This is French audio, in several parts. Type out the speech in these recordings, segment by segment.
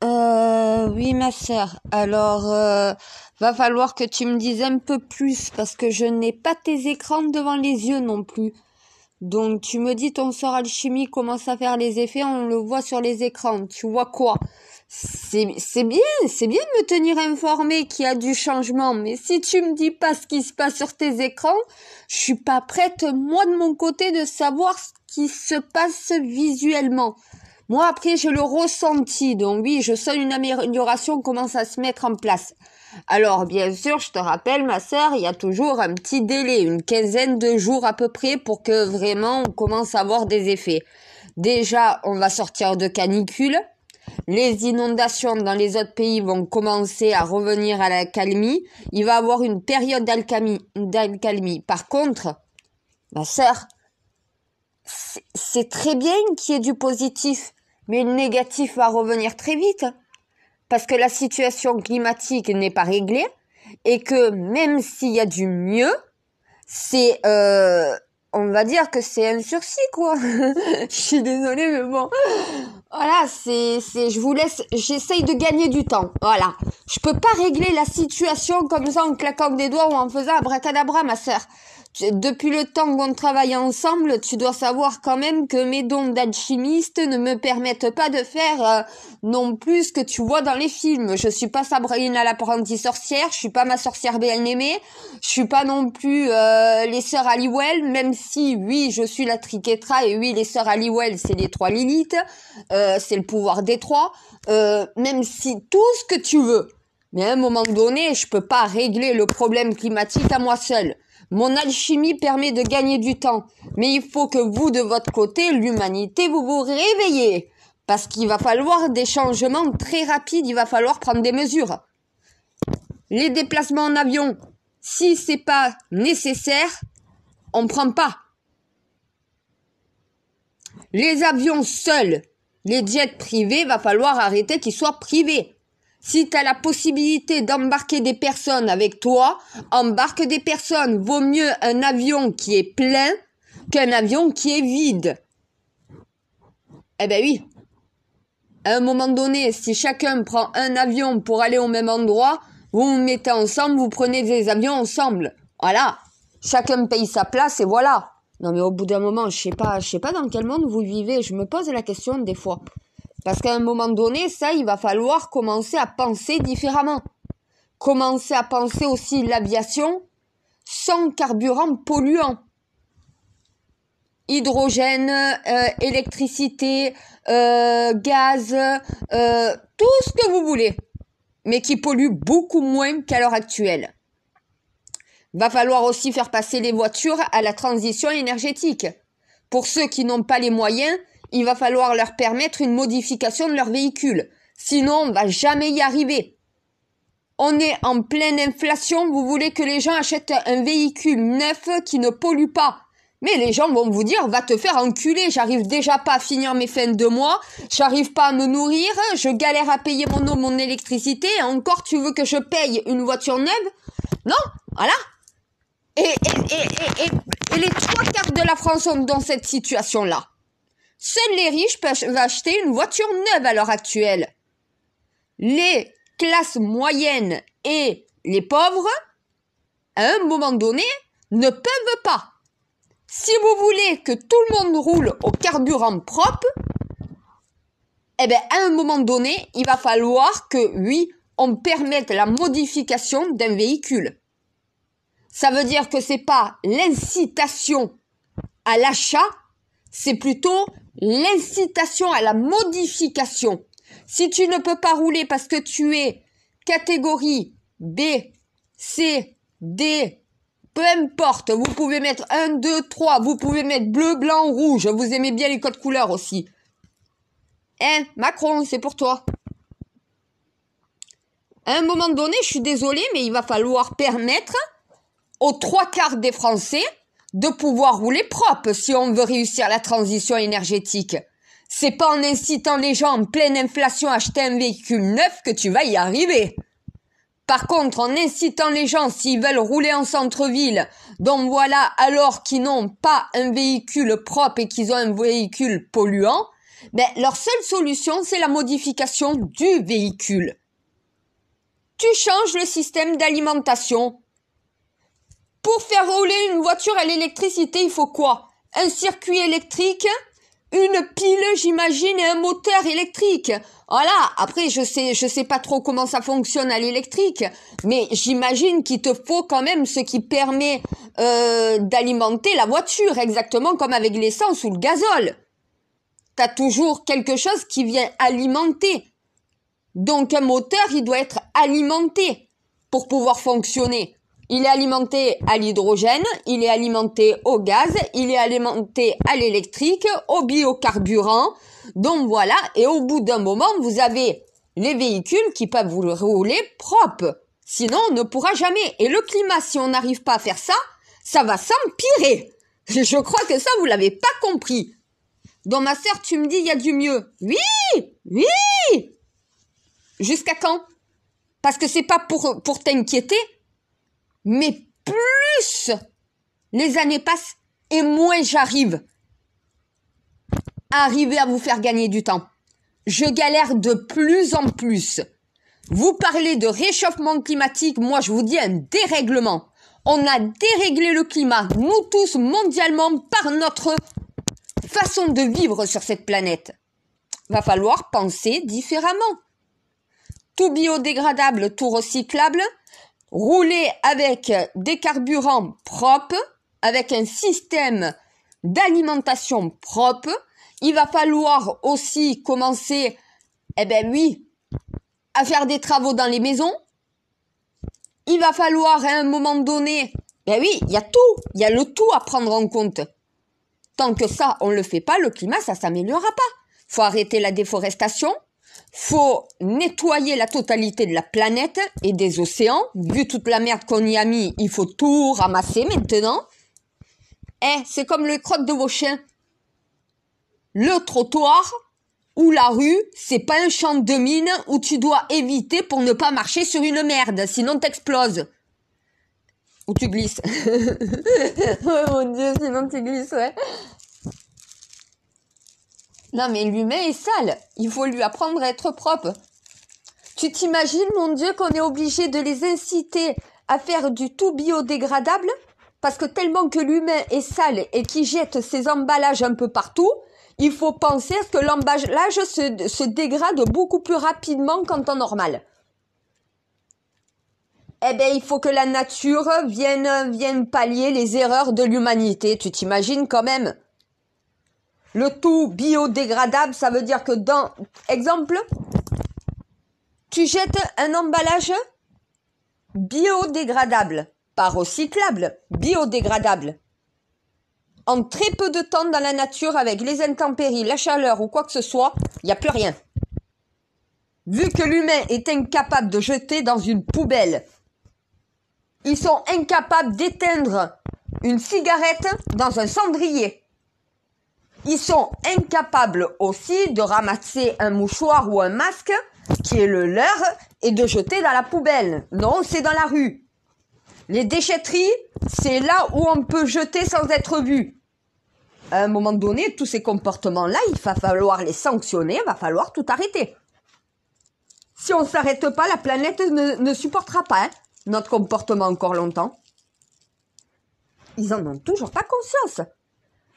Oui, ma sœur. Alors, va falloir que tu me dises un peu plus parce que je n'ai pas tes écrans devant les yeux non plus. Donc, tu me dis ton sort alchimie commence à faire les effets, on le voit sur les écrans. Tu vois quoi? C'est bien de me tenir informé qu'il y a du changement, mais si tu me dis pas ce qui se passe sur tes écrans, je suis pas prête, moi de mon côté, de savoir ce qui se passe visuellement. Moi, après, j'ai le ressenti. Donc oui, je sens une amélioration commence à se mettre en place. Alors, bien sûr, je te rappelle, ma sœur, il y a toujours un petit délai, une quinzaine de jours à peu près pour que vraiment on commence à avoir des effets. Déjà, on va sortir de canicule. Les inondations dans les autres pays vont commencer à revenir à la calmie. Il va y avoir une période d'alcalmie. Par contre, ma sœur, c'est très bien qu'il y ait du positif, mais le négatif va revenir très vite parce que la situation climatique n'est pas réglée et que même s'il y a du mieux, c'est on va dire que c'est un sursis quoi. Je suis désolée mais bon. Voilà, je vous laisse, j'essaye de gagner du temps. Voilà. Je peux pas régler la situation comme ça en claquant des doigts ou en faisant abracadabra, ma sœur. Depuis le temps qu'on travaille ensemble, tu dois savoir quand même que mes dons d'alchimiste ne me permettent pas de faire non plus ce que tu vois dans les films. Je suis pas Sabrina l'apprentie sorcière, je suis pas ma sorcière bien-aimée, je suis pas non plus les sœurs Halliwell, même si oui, je suis la Triquetra et oui, les sœurs Halliwell, c'est les trois Lilith, c'est le pouvoir des trois, même si tout ce que tu veux. Mais à un moment donné, je peux pas régler le problème climatique à moi seule. Mon alchimie permet de gagner du temps, mais il faut que vous, de votre côté, l'humanité, vous vous réveillez. Parce qu'il va falloir des changements très rapides, il va falloir prendre des mesures. Les déplacements en avion, si c'est pas nécessaire, on prend pas. Les avions seuls, les jets privés, va falloir arrêter qu'ils soient privés. Si tu as la possibilité d'embarquer des personnes avec toi, embarque des personnes. Vaut mieux un avion qui est plein qu'un avion qui est vide. Eh ben oui. À un moment donné, si chacun prend un avion pour aller au même endroit, vous vous mettez ensemble, vous prenez des avions ensemble. Voilà. Chacun paye sa place et voilà. Non mais au bout d'un moment, je sais pas dans quel monde vous vivez. Je me pose la question des fois. Parce qu'à un moment donné, ça, il va falloir commencer à penser différemment. Commencer à penser aussi l'aviation sans carburant polluant. Hydrogène, électricité, gaz, tout ce que vous voulez. Mais qui pollue beaucoup moins qu'à l'heure actuelle. Va falloir aussi faire passer les voitures à la transition énergétique. Pour ceux qui n'ont pas les moyens, il va falloir leur permettre une modification de leur véhicule. Sinon, on va jamais y arriver. On est en pleine inflation, vous voulez que les gens achètent un véhicule neuf qui ne pollue pas. Mais les gens vont vous dire, va te faire enculer, j'arrive déjà pas à finir mes fins de mois, j'arrive pas à me nourrir, je galère à payer mon eau, mon électricité, et encore tu veux que je paye une voiture neuve? Non, voilà. Et les trois quarts de la France sont dans cette situation-là. Seuls les riches peuvent acheter une voiture neuve à l'heure actuelle. Les classes moyennes et les pauvres, à un moment donné, ne peuvent pas. Si vous voulez que tout le monde roule au carburant propre, eh ben, à un moment donné, il va falloir que, oui, on permette la modification d'un véhicule. Ça veut dire que c'est pas l'incitation à l'achat, c'est plutôt l'incitation à la modification. Si tu ne peux pas rouler parce que tu es catégorie B, C, D, peu importe, vous pouvez mettre 1, 2, 3, vous pouvez mettre bleu, blanc, rouge, vous aimez bien les codes couleurs aussi. Hein, Macron, c'est pour toi. À un moment donné, je suis désolée, mais il va falloir permettre aux trois quarts des Français de pouvoir rouler propre si on veut réussir la transition énergétique. C'est pas en incitant les gens en pleine inflation à acheter un véhicule neuf que tu vas y arriver. Par contre, en incitant les gens s'ils veulent rouler en centre-ville, donc voilà, alors qu'ils n'ont pas un véhicule propre et qu'ils ont un véhicule polluant, Ben, leur seule solution, c'est la modification du véhicule. Tu changes le système d'alimentation. Pour faire rouler une voiture à l'électricité, il faut quoi? Un circuit électrique, une pile, j'imagine, et un moteur électrique. Voilà. Après, je sais pas trop comment ça fonctionne à l'électrique, mais j'imagine qu'il te faut quand même ce qui permet d'alimenter la voiture, exactement comme avec l'essence ou le gazole. T'as toujours quelque chose qui vient alimenter. Donc un moteur, il doit être alimenté pour pouvoir fonctionner. Il est alimenté à l'hydrogène, il est alimenté au gaz, il est alimenté à l'électrique, au biocarburant. Donc voilà, et au bout d'un moment, vous avez les véhicules qui peuvent vous rouler propre. Sinon, on ne pourra jamais. Et le climat, si on n'arrive pas à faire ça, ça va s'empirer. Je crois que ça, vous l'avez pas compris. Donc ma sœur, tu me dis, il y a du mieux. Oui, oui. Jusqu'à quand? Parce que c'est pas pour t'inquiéter, mais plus les années passent et moins j'arrive à arriver à vous faire gagner du temps. Je galère de plus en plus. Vous parlez de réchauffement climatique, moi je vous dis un dérèglement. On a déréglé le climat, nous tous mondialement, par notre façon de vivre sur cette planète. Va falloir penser différemment. Tout biodégradable, tout recyclable, rouler avec des carburants propres, avec un système d'alimentation propre. Il va falloir aussi commencer, à faire des travaux dans les maisons. Il va falloir à un moment donné, il y a tout, il y a le tout à prendre en compte. Tant que ça, on le fait pas, le climat, ça s'améliorera pas. Faut arrêter la déforestation. Faut nettoyer la totalité de la planète et des océans. Vu toute la merde qu'on y a mis, il faut tout ramasser maintenant. C'est comme le crotte de vos chiens. Le trottoir ou la rue, c'est pas un champ de mine où tu dois éviter pour ne pas marcher sur une merde, sinon t'exploses. Ou tu glisses. Oh mon Dieu, sinon tu glisses, ouais. Non mais l'humain est sale, il faut lui apprendre à être propre. Tu t'imagines, mon Dieu, qu'on est obligé de les inciter à faire du tout biodégradable? Parce que tellement que l'humain est sale et qu'il jette ses emballages un peu partout, il faut penser à ce que l'emballage se dégrade beaucoup plus rapidement qu'en temps normal. Il faut que la nature vienne pallier les erreurs de l'humanité, tu t'imagines quand même? Le tout biodégradable, ça veut dire que exemple, tu jettes un emballage biodégradable, pas recyclable, biodégradable. En très peu de temps dans la nature, avec les intempéries, la chaleur ou quoi que ce soit, il n'y a plus rien. Vu que l'humain est incapable de jeter dans une poubelle, ils sont incapables d'éteindre une cigarette dans un cendrier. Ils sont incapables aussi de ramasser un mouchoir ou un masque qui est le leur et de jeter dans la poubelle. Non, c'est dans la rue. Les déchetteries, c'est là où on peut jeter sans être vu. À un moment donné, tous ces comportements-là, il va falloir les sanctionner, il va falloir tout arrêter. Si on ne s'arrête pas, la planète ne supportera pas notre comportement encore longtemps. Ils en ont toujours pas conscience.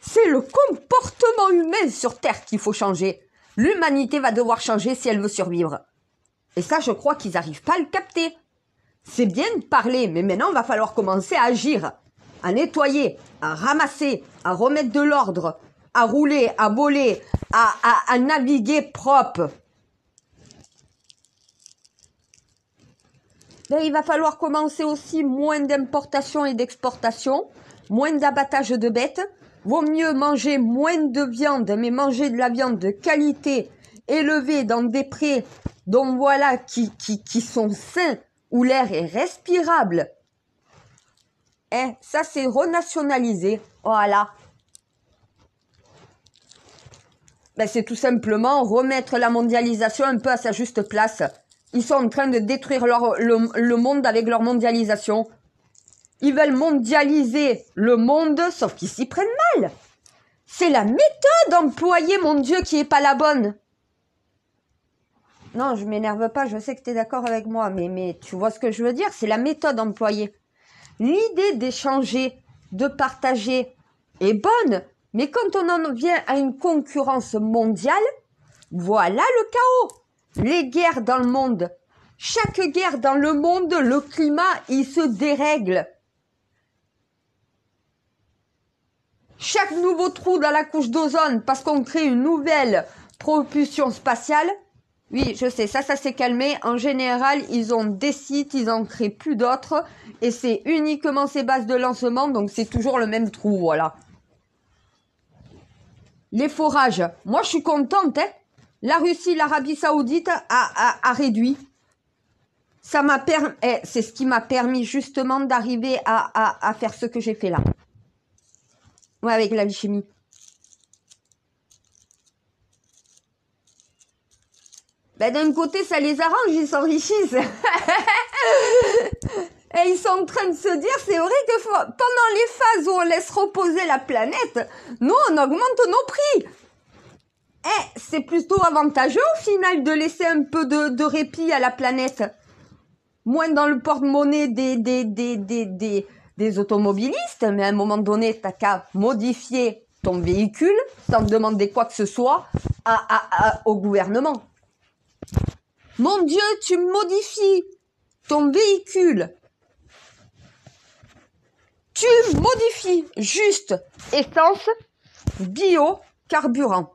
C'est le comportement humain sur Terre qu'il faut changer. L'humanité va devoir changer si elle veut survivre. Et ça, je crois qu'ils n'arrivent pas à le capter. C'est bien de parler, mais maintenant, il va falloir commencer à agir, à nettoyer, à ramasser, à remettre de l'ordre, à rouler, à voler, à naviguer propre. Là, il va falloir commencer aussi moins d'importation et d'exportation, moins d'abattage de bêtes. Vaut mieux manger moins de viande, mais manger de la viande de qualité, élevée dans des prés, donc voilà, qui sont sains, où l'air est respirable. Ça c'est renationalisé, voilà. C'est tout simplement remettre la mondialisation un peu à sa juste place. Ils sont en train de détruire le monde avec leur mondialisation. Ils veulent mondialiser le monde, sauf qu'ils s'y prennent mal. C'est la méthode employée, mon Dieu, qui est pas la bonne. Non, je m'énerve pas, je sais que tu es d'accord avec moi, mais tu vois ce que je veux dire, c'est la méthode employée. L'idée d'échanger, de partager est bonne, mais quand on en vient à une concurrence mondiale, voilà le chaos. Les guerres dans le monde. Chaque guerre dans le monde, le climat, il se dérègle. Chaque nouveau trou dans la couche d'ozone, parce qu'on crée une nouvelle propulsion spatiale. Oui, je sais, ça s'est calmé. En général, ils ont des sites, ils en créent plus d'autres. Et c'est uniquement ces bases de lancement, donc c'est toujours le même trou, voilà. Les forages. Moi, je suis contente, hein. La Russie, l'Arabie Saoudite a réduit. Ça m'a permis, c'est ce qui m'a permis justement d'arriver à faire ce que j'ai fait là. Ouais, avec l'alchimie. Ben, d'un côté, ça les arrange, ils s'enrichissent. Et ils sont en train de se dire, c'est vrai que pendant les phases où on laisse reposer la planète, nous, on augmente nos prix. C'est plutôt avantageux au final de laisser un peu de répit à la planète. Moins dans le porte-monnaie des automobilistes, mais à un moment donné, t'as qu'à modifier ton véhicule sans demander quoi que ce soit au gouvernement. Mon Dieu, tu modifies ton véhicule. Tu modifies juste essence, bio, carburant.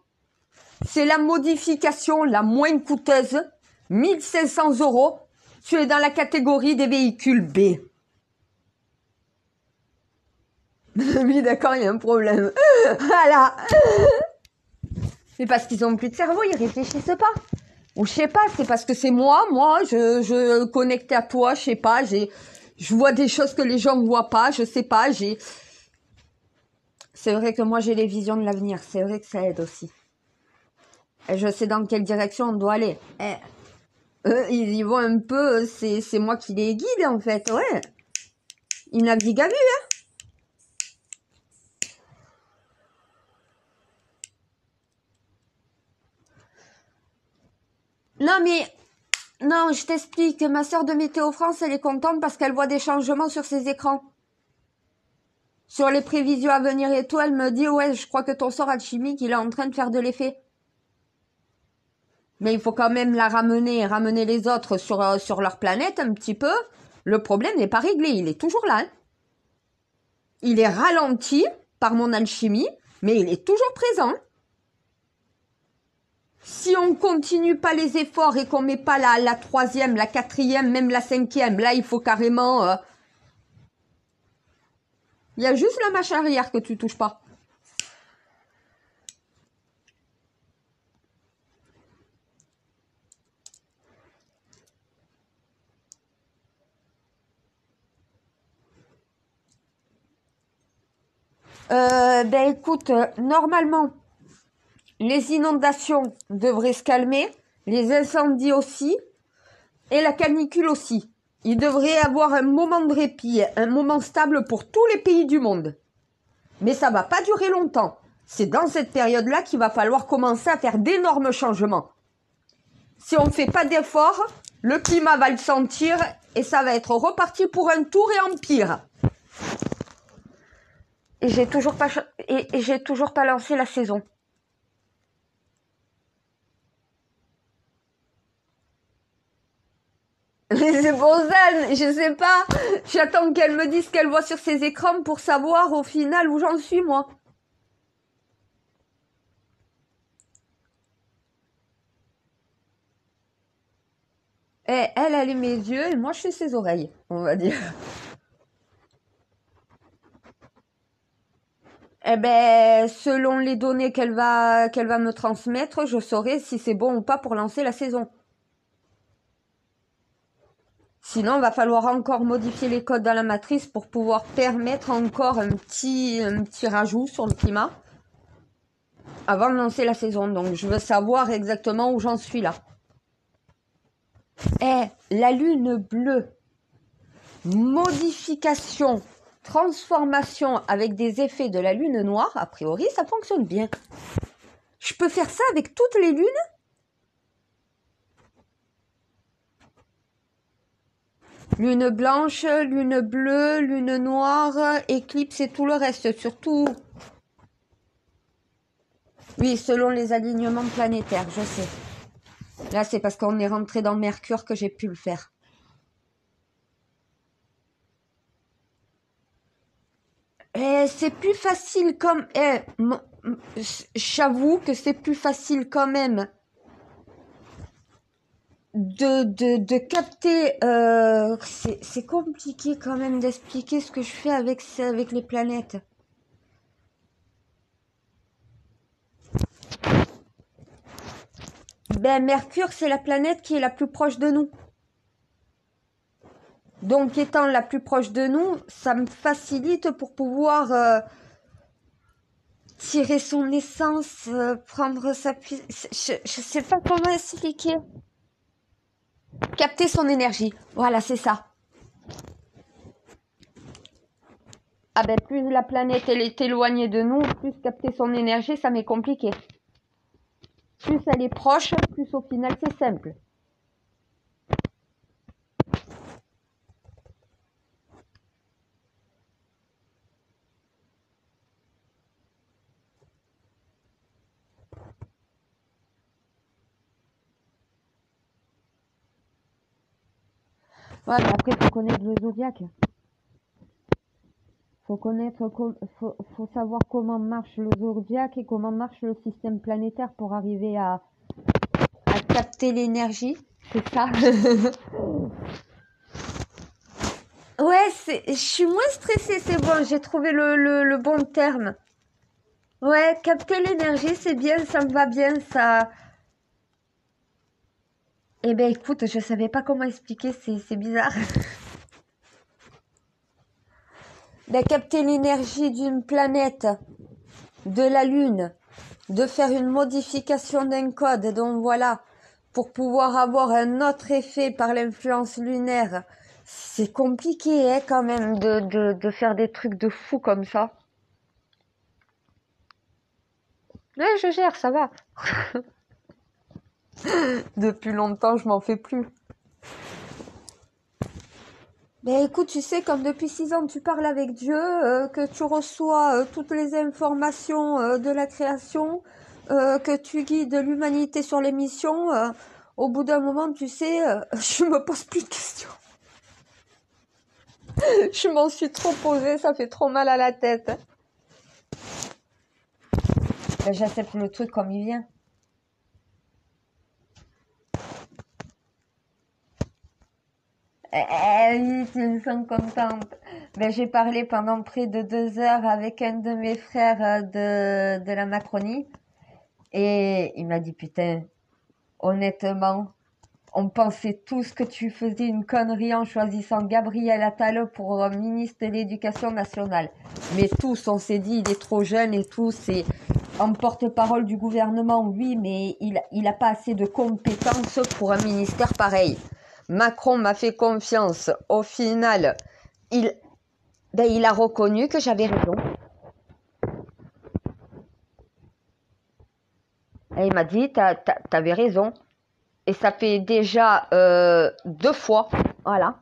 C'est la modification la moins coûteuse, 1500 €. Tu es dans la catégorie des véhicules B. Oui, d'accord, il y a un problème. Voilà. C'est parce qu'ils ont plus de cerveau, ils réfléchissent pas. Ou je sais pas, c'est parce que c'est moi, je connecté à toi, je sais pas, je vois des choses que les gens ne voient pas, je sais pas, c'est vrai que moi j'ai les visions de l'avenir, c'est vrai que ça aide aussi. Et je sais dans quelle direction on doit aller. Eux, ils y vont un peu, c'est moi qui les guide en fait, ouais. Ils naviguent à vue, hein. Non, je t'explique. Ma sœur de Météo France, elle est contente parce qu'elle voit des changements sur ses écrans. Sur les prévisions à venir et tout, elle me dit, ouais, je crois que ton sort alchimique, il est en train de faire de l'effet. Mais il faut quand même la ramener les autres sur leur planète un petit peu. Le problème n'est pas réglé, il est toujours là. Hein. Il est ralenti par mon alchimie, mais il est toujours présent. Si on continue pas les efforts et qu'on met pas la troisième, la quatrième, même la cinquième, là il faut carrément... Il y a juste la marche arrière que tu touches pas. Ben écoute, normalement, les inondations devraient se calmer, les incendies aussi, et la canicule aussi. Il devrait y avoir un moment de répit, un moment stable pour tous les pays du monde. Mais ça va pas durer longtemps. C'est dans cette période-là qu'il va falloir commencer à faire d'énormes changements. Si on ne fait pas d'efforts, le climat va le sentir et ça va être reparti pour un tour et en pire. Et j'ai toujours pas lancé la saison. Mais c'est pour ça, je sais pas. J'attends qu'elle me dise ce qu'elle voit sur ses écrans pour savoir au final où j'en suis, moi. Et elle est mes yeux et moi je suis ses oreilles, on va dire. Eh ben, selon les données qu'elle va me transmettre, je saurai si c'est bon ou pas pour lancer la saison. Sinon, il va falloir encore modifier les codes dans la matrice pour pouvoir permettre encore un petit rajout sur le climat avant de lancer la saison. Donc, je veux savoir exactement où j'en suis là. La lune bleue. Modification transformation avec des effets de la lune noire, a priori, ça fonctionne bien. Je peux faire ça avec toutes les lunes? Lune blanche, lune bleue, lune noire, éclipse et tout le reste, surtout. Oui, selon les alignements planétaires, je sais. Là, c'est parce qu'on est rentré dans Mercure que j'ai pu le faire. C'est plus facile comme... j'avoue que c'est plus facile quand même de capter... c'est compliqué quand même d'expliquer ce que je fais avec les planètes. Ben, Mercure, c'est la planète qui est la plus proche de nous. Donc, étant la plus proche de nous, ça me facilite pour pouvoir tirer son essence, prendre sa puissance. Je sais pas comment expliquer. Capter son énergie. Voilà, c'est ça. Ah ben, plus la planète elle est éloignée de nous, plus capter son énergie, ça m'est compliqué. Plus elle est proche, plus au final c'est simple. Ouais, mais après, faut connaître le zodiaque. Faut savoir comment marche le zodiaque et comment marche le système planétaire pour arriver à capter l'énergie. C'est ça. Ouais, je suis moins stressée, c'est bon, j'ai trouvé le bon terme. Ouais, capter l'énergie, c'est bien, ça me va bien, ça. Eh ben écoute, je savais pas comment expliquer, c'est bizarre. Ben, capter l'énergie d'une planète, de la Lune, de faire une modification d'un code, donc voilà, pour pouvoir avoir un autre effet par l'influence lunaire. C'est compliqué hein, quand même de faire des trucs de fou comme ça. Ouais, je gère, ça va. Depuis longtemps, je m'en fais plus. Ben écoute, tu sais, comme depuis 6 ans, tu parles avec Dieu, que tu reçois toutes les informations de la création, que tu guides l'humanité sur les missions, au bout d'un moment, tu sais, je me pose plus de questions. Je m'en suis trop posée, ça fait trop mal à la tête. Ben, j'accepte le truc comme il vient. Oui, tu me sens contente. Ben, j'ai parlé pendant près de 2 heures avec un de mes frères de la Macronie. Et il m'a dit, putain, honnêtement, on pensait tous que tu faisais une connerie en choisissant Gabriel Attal pour ministre de l'Éducation nationale. Mais tous, on s'est dit, il est trop jeune et tout, c'est en porte-parole du gouvernement, oui, mais il a pas assez de compétences pour un ministère pareil. Macron m'a fait confiance. Au final, il a reconnu que j'avais raison. Et il m'a dit, t'avais raison. Et ça fait déjà 2 fois. Voilà.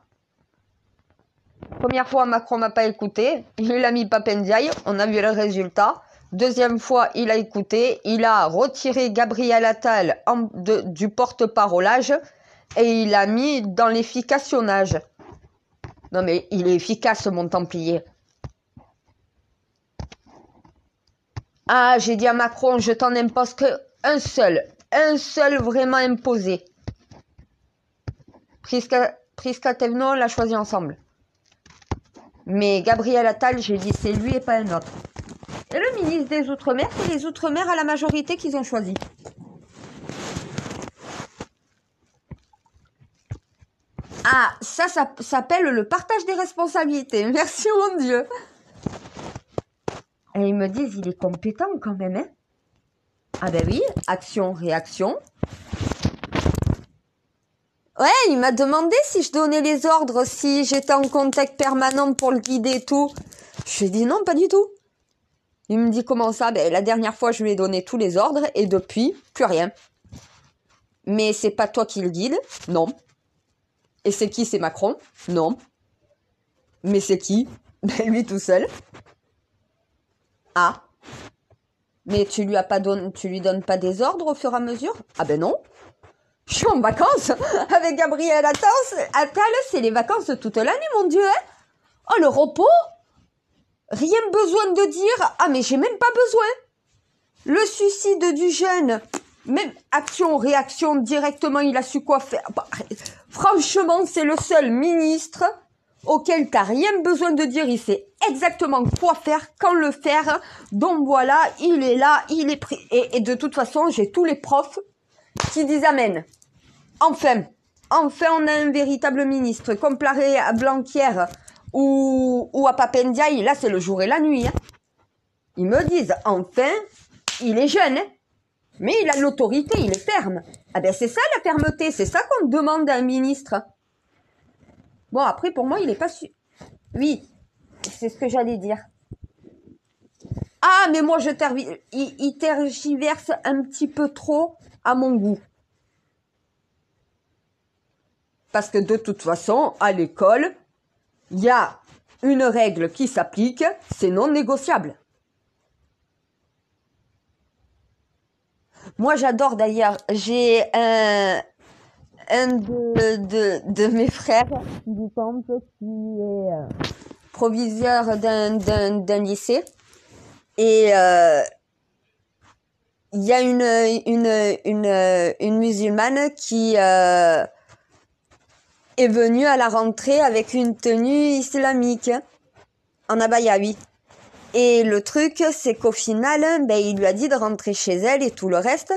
Première fois, Macron m'a pas écouté. Il a mis Papendiaï. On a vu le résultat. Deuxième fois, il a écouté. Il a retiré Gabriel Attal du porte-parolage. Et il l'a mis dans l'efficactionnage. Non mais il est efficace mon Templier. Ah, j'ai dit à Macron, je t'en impose qu'un seul. Un seul vraiment imposé. Prisca Thévenot, on l'a choisi ensemble. Mais Gabriel Attal, j'ai dit c'est lui et pas un autre. Et le ministre des Outre-mer, c'est les Outre-mer à la majorité qu'ils ont choisi. Ah, ça s'appelle le partage des responsabilités. Merci mon Dieu. Et ils me disent, il est compétent quand même, hein. Ah ben oui, action, réaction. Ouais, il m'a demandé si je donnais les ordres, si j'étais en contact permanent pour le guider et tout. Je lui ai dit non, pas du tout. Il me dit comment ça? Ben, la dernière fois, je lui ai donné tous les ordres et depuis, plus rien. Mais c'est pas toi qui le guide? Non. Et c'est qui? C'est Macron? Non. Mais c'est qui? Ben, lui tout seul. Ah. Mais tu lui donnes pas des ordres au fur et à mesure? Ah ben non. Je suis en vacances avec Gabriel Attal, c'est les vacances toute l'année, mon Dieu, hein. Oh, le repos. Rien besoin de dire. Ah, mais j'ai même pas besoin. Le suicide du jeune, même action-réaction, directement, il a su quoi faire. Bah, franchement, c'est le seul ministre auquel t'as rien besoin de dire. Il sait exactement quoi faire, quand le faire. Donc voilà, il est là, il est pris. Et de toute façon, j'ai tous les profs qui disent amen. Enfin, on a un véritable ministre. Comparé à Blanquer ou à Papendiaï, là, c'est le jour et la nuit. Hein. Ils me disent, enfin, il est jeune, hein, mais il a de l'autorité, il est ferme. Ah ben, c'est ça la fermeté, c'est ça qu'on demande à un ministre. Bon, après, pour moi, il est pas sûr. Oui, c'est ce que j'allais dire. Ah, mais moi, il tergiverse un petit peu trop à mon goût. Parce que de toute façon, à l'école, il y a une règle qui s'applique, c'est non négociable. Moi, j'adore d'ailleurs, j'ai un de mes frères du temple qui est proviseur d'un lycée. Et il y a une musulmane qui est venue à la rentrée avec une tenue islamique en abaya, oui. Et le truc, c'est qu'au final, ben, il lui a dit de rentrer chez elle et tout le reste.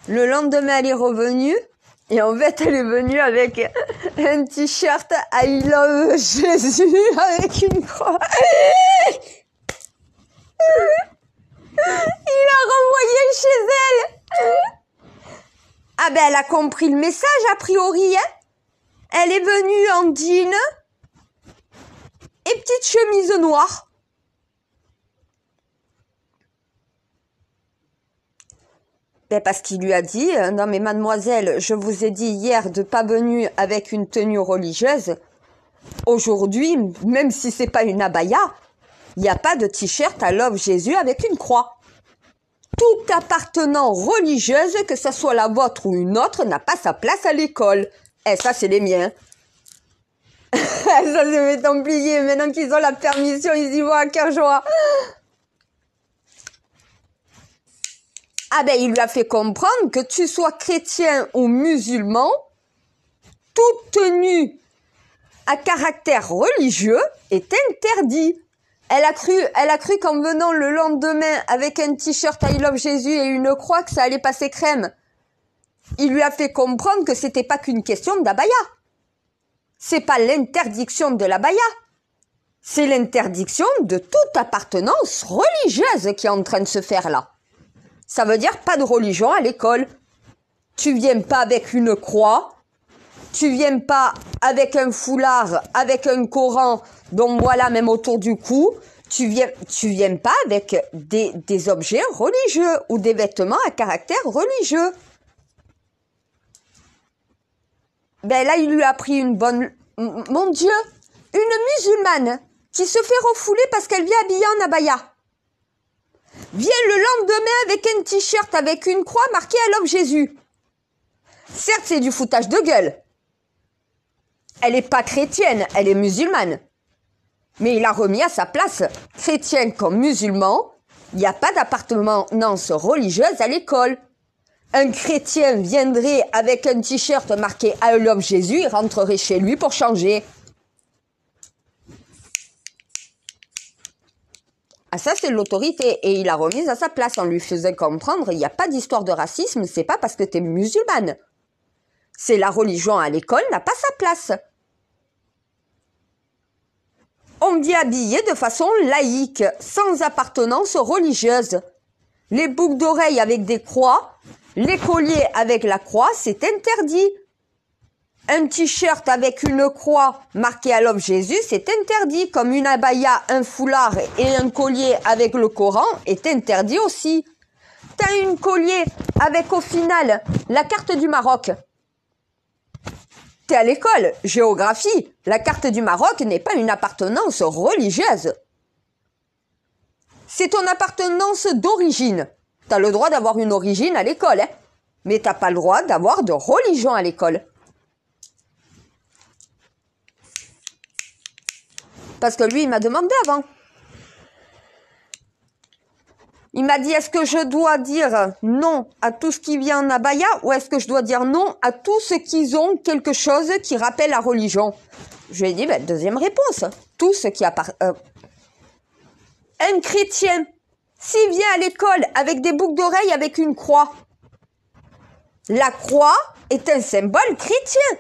Le lendemain, elle est revenue. Et en fait, elle est venue avec un t-shirt I love Jésus avec une croix. Il a renvoyé chez elle. Ah ben, elle a compris le message, a priori, hein. Elle est venue en jean et petite chemise noire. Ben parce qu'il lui a dit, non mais mademoiselle, je vous ai dit hier de pas venir avec une tenue religieuse. Aujourd'hui, même si c'est pas une abaya, il n'y a pas de t-shirt I love Jésus avec une croix. Tout appartenant religieuse, que ce soit la vôtre ou une autre, n'a pas sa place à l'école. Eh, ça, c'est les miens. Ça, c'est mes Templiers. Maintenant qu'ils ont la permission, ils y vont à cœur joie. Ah ben, il lui a fait comprendre que tu sois chrétien ou musulman, toute tenue à caractère religieux est interdit. Elle a cru qu'en venant le lendemain avec un t-shirt I love Jésus et une croix que ça allait passer crème. Il lui a fait comprendre que c'était pas qu'une question d'abaya. C'est pas l'interdiction de l'abaya. C'est l'interdiction de toute appartenance religieuse qui est en train de se faire là. Ça veut dire pas de religion à l'école. Tu viens pas avec une croix. Tu viens pas avec un foulard, avec un Coran, donc voilà, même autour du cou. Tu viens pas avec des objets religieux ou des vêtements à caractère religieux. Ben là, il lui a pris une bonne... Mon Dieu, une musulmane qui se fait refouler parce qu'elle vient habillée en abaya. Vient le lendemain avec un t-shirt avec une croix marquée I love Jésus. Certes, c'est du foutage de gueule. Elle n'est pas chrétienne, elle est musulmane. Mais il a remis à sa place, chrétien comme musulman, il n'y a pas d'appartenance religieuse à l'école. Un chrétien viendrait avec un t-shirt marqué I love Jésus, il rentrerait chez lui pour changer. Ah ça c'est l'autorité et il a remis à sa place en lui faisant comprendre il n'y a pas d'histoire de racisme, c'est pas parce que tu es musulmane. C'est la religion à l'école n'a pas sa place. On dit habillé de façon laïque, sans appartenance religieuse. Les boucles d'oreilles avec des croix, les colliers avec la croix, c'est interdit. Un t-shirt avec une croix marquée I Love Jésus, c'est interdit. Comme une abaya, un foulard et un collier avec le Coran est interdit aussi. T'as un collier avec au final la carte du Maroc. T'es à l'école, géographie. La carte du Maroc n'est pas une appartenance religieuse. C'est ton appartenance d'origine. T'as le droit d'avoir une origine à l'école, hein, mais t'as pas le droit d'avoir de religion à l'école. Parce que lui, il m'a demandé avant. Il m'a dit, est-ce que je dois dire non à tout ce qui vient en abaya ou est-ce que je dois dire non à tous ceux qui ont quelque chose qui rappelle la religion? Je lui ai dit, ben, deuxième réponse. Tout ce qui appartient. Un chrétien, s'il vient à l'école avec des boucles d'oreilles avec une croix, la croix est un symbole chrétien.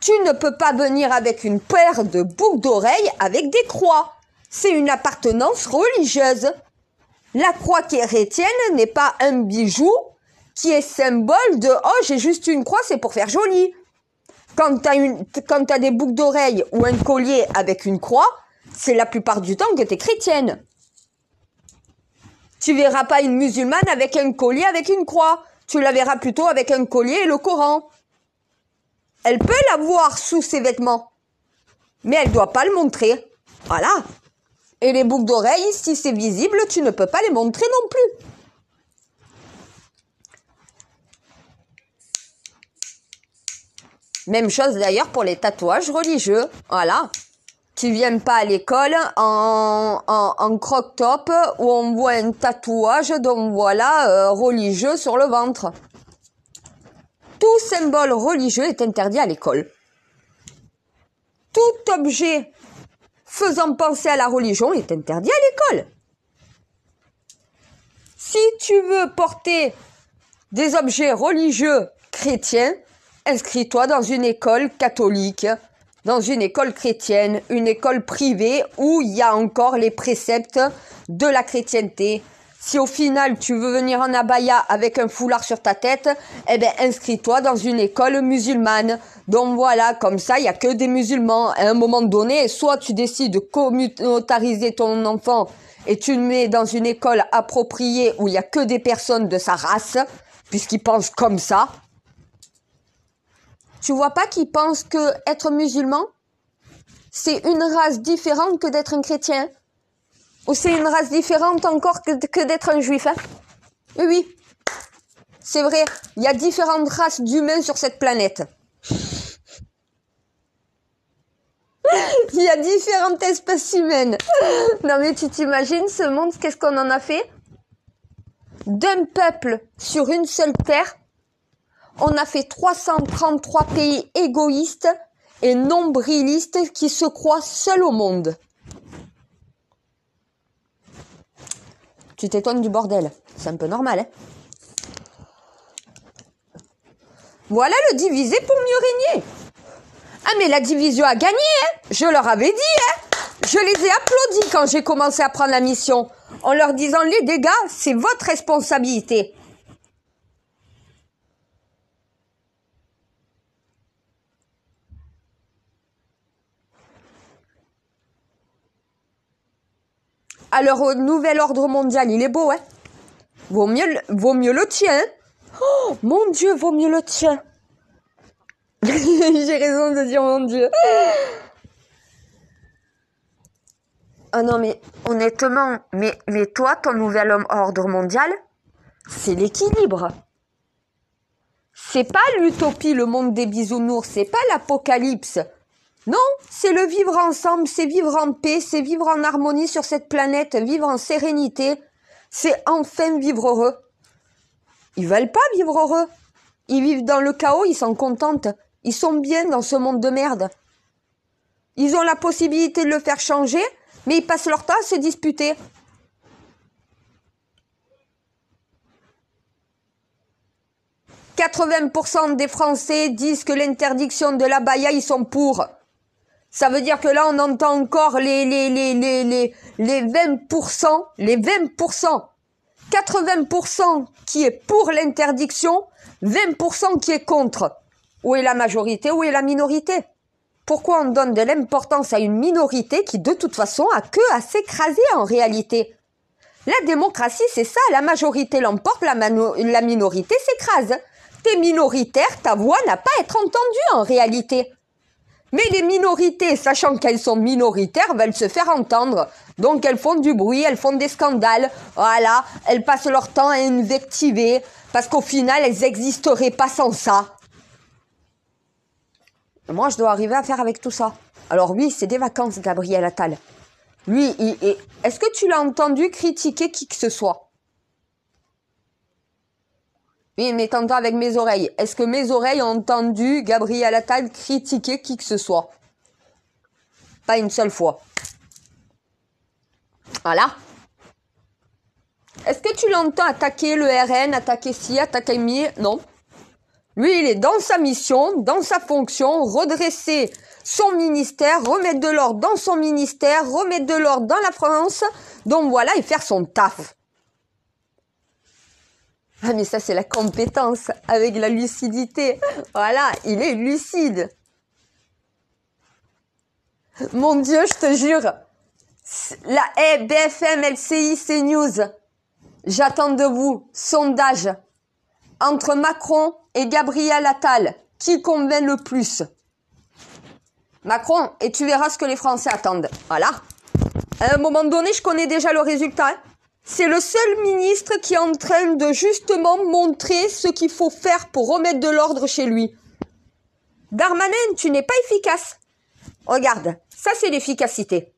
Tu ne peux pas venir avec une paire de boucles d'oreilles avec des croix. C'est une appartenance religieuse. La croix qui est chrétienne n'est pas un bijou qui est symbole de « Oh, j'ai juste une croix, c'est pour faire joli ». Quand t'as des boucles d'oreilles ou un collier avec une croix, c'est la plupart du temps que t'es chrétienne. Tu verras pas une musulmane avec un collier avec une croix. Tu la verras plutôt avec un collier et le Coran. Elle peut l'avoir sous ses vêtements, mais elle doit pas le montrer. Voilà. Et les boucles d'oreilles, si c'est visible, tu ne peux pas les montrer non plus. Même chose d'ailleurs pour les tatouages religieux. Voilà. Tu viens pas à l'école en croc-top où on voit un tatouage, donc voilà, religieux sur le ventre. Tout symbole religieux est interdit à l'école. Tout objet faisant penser à la religion est interdit à l'école. Si tu veux porter des objets religieux chrétiens, inscris-toi dans une école catholique, dans une école chrétienne, une école privée où il y a encore les préceptes de la chrétienté. Si au final tu veux venir en abaya avec un foulard sur ta tête, eh ben inscris-toi dans une école musulmane. Donc voilà, comme ça il y a que des musulmans. À un moment donné, soit tu décides de communautariser ton enfant et tu le mets dans une école appropriée où il y a que des personnes de sa race, puisqu'ils pensent comme ça. Tu vois pas qu'ils pensent que être musulman, c'est une race différente que d'être un chrétien? Ou c'est une race différente encore que d'être un juif, hein? Oui, oui. C'est vrai, il y a différentes races d'humains sur cette planète. Il y a différentes espèces humaines. Non mais tu t'imagines ce monde, qu'est-ce qu'on en a fait? D'un peuple sur une seule terre, on a fait 333 pays égoïstes et nombrilistes qui se croient seuls au monde. Tu t'étonnes du bordel. C'est un peu normal, hein. Voilà le diviser pour mieux régner. Ah, mais la division a gagné, hein. Je leur avais dit, hein. Je les ai applaudis quand j'ai commencé à prendre la mission. En leur disant, les dégâts, c'est votre responsabilité. Alors, nouvel ordre mondial, il est beau, hein. Vaut mieux le tien. Oh, mon Dieu, vaut mieux le tien. J'ai raison de dire mon Dieu. Ah non, mais honnêtement, mais toi, ton nouvel ordre mondial, c'est l'équilibre. C'est pas l'utopie, le monde des bisounours, c'est pas l'apocalypse. Non, c'est le vivre ensemble, c'est vivre en paix, c'est vivre en harmonie sur cette planète, vivre en sérénité. C'est enfin vivre heureux. Ils veulent pas vivre heureux. Ils vivent dans le chaos, ils s'en contentent. Ils sont bien dans ce monde de merde. Ils ont la possibilité de le faire changer, mais ils passent leur temps à se disputer. « 80% des Français disent que l'interdiction de l'abaya, ils sont pour. » Ça veut dire que là, on entend encore les 20%, les 20%. 80% qui est pour l'interdiction, 20% qui est contre. Où est la majorité? Où est la minorité? Pourquoi on donne de l'importance à une minorité qui, de toute façon, a que à s'écraser en réalité? La démocratie, c'est ça. La majorité l'emporte, la minorité s'écrase. T'es minoritaire, ta voix n'a pas à être entendue en réalité. Mais les minorités, sachant qu'elles sont minoritaires, veulent se faire entendre. Donc elles font du bruit, elles font des scandales. Voilà, elles passent leur temps à invectiver. Parce qu'au final, elles n'existeraient pas sans ça. Moi, je dois arriver à faire avec tout ça. Alors oui, c'est des vacances, Gabriel Attal. Lui, est-ce que tu l'as entendu critiquer qui que ce soit? Oui, mais t'entends avec mes oreilles. Est-ce que mes oreilles ont entendu Gabriel Attal critiquer qui que ce soit? Pas une seule fois. Voilà. Est-ce que tu l'entends attaquer le RN, attaquer ci, attaquer mi? Non. Lui, il est dans sa mission, dans sa fonction, redresser son ministère, remettre de l'ordre dans son ministère, remettre de l'ordre dans la France. Donc voilà, et faire son taf. Ah mais ça, c'est la compétence avec la lucidité. Voilà, il est lucide. Mon Dieu, je te jure. BFM, LCI, CNews. J'attends de vous. Sondage. Entre Macron et Gabriel Attal, qui convainc le plus? Macron, et tu verras ce que les Français attendent. Voilà. À un moment donné, je connais déjà le résultat. C'est le seul ministre qui est en train de justement montrer ce qu'il faut faire pour remettre de l'ordre chez lui. Darmanin, tu n'es pas efficace. Regarde, ça c'est l'efficacité.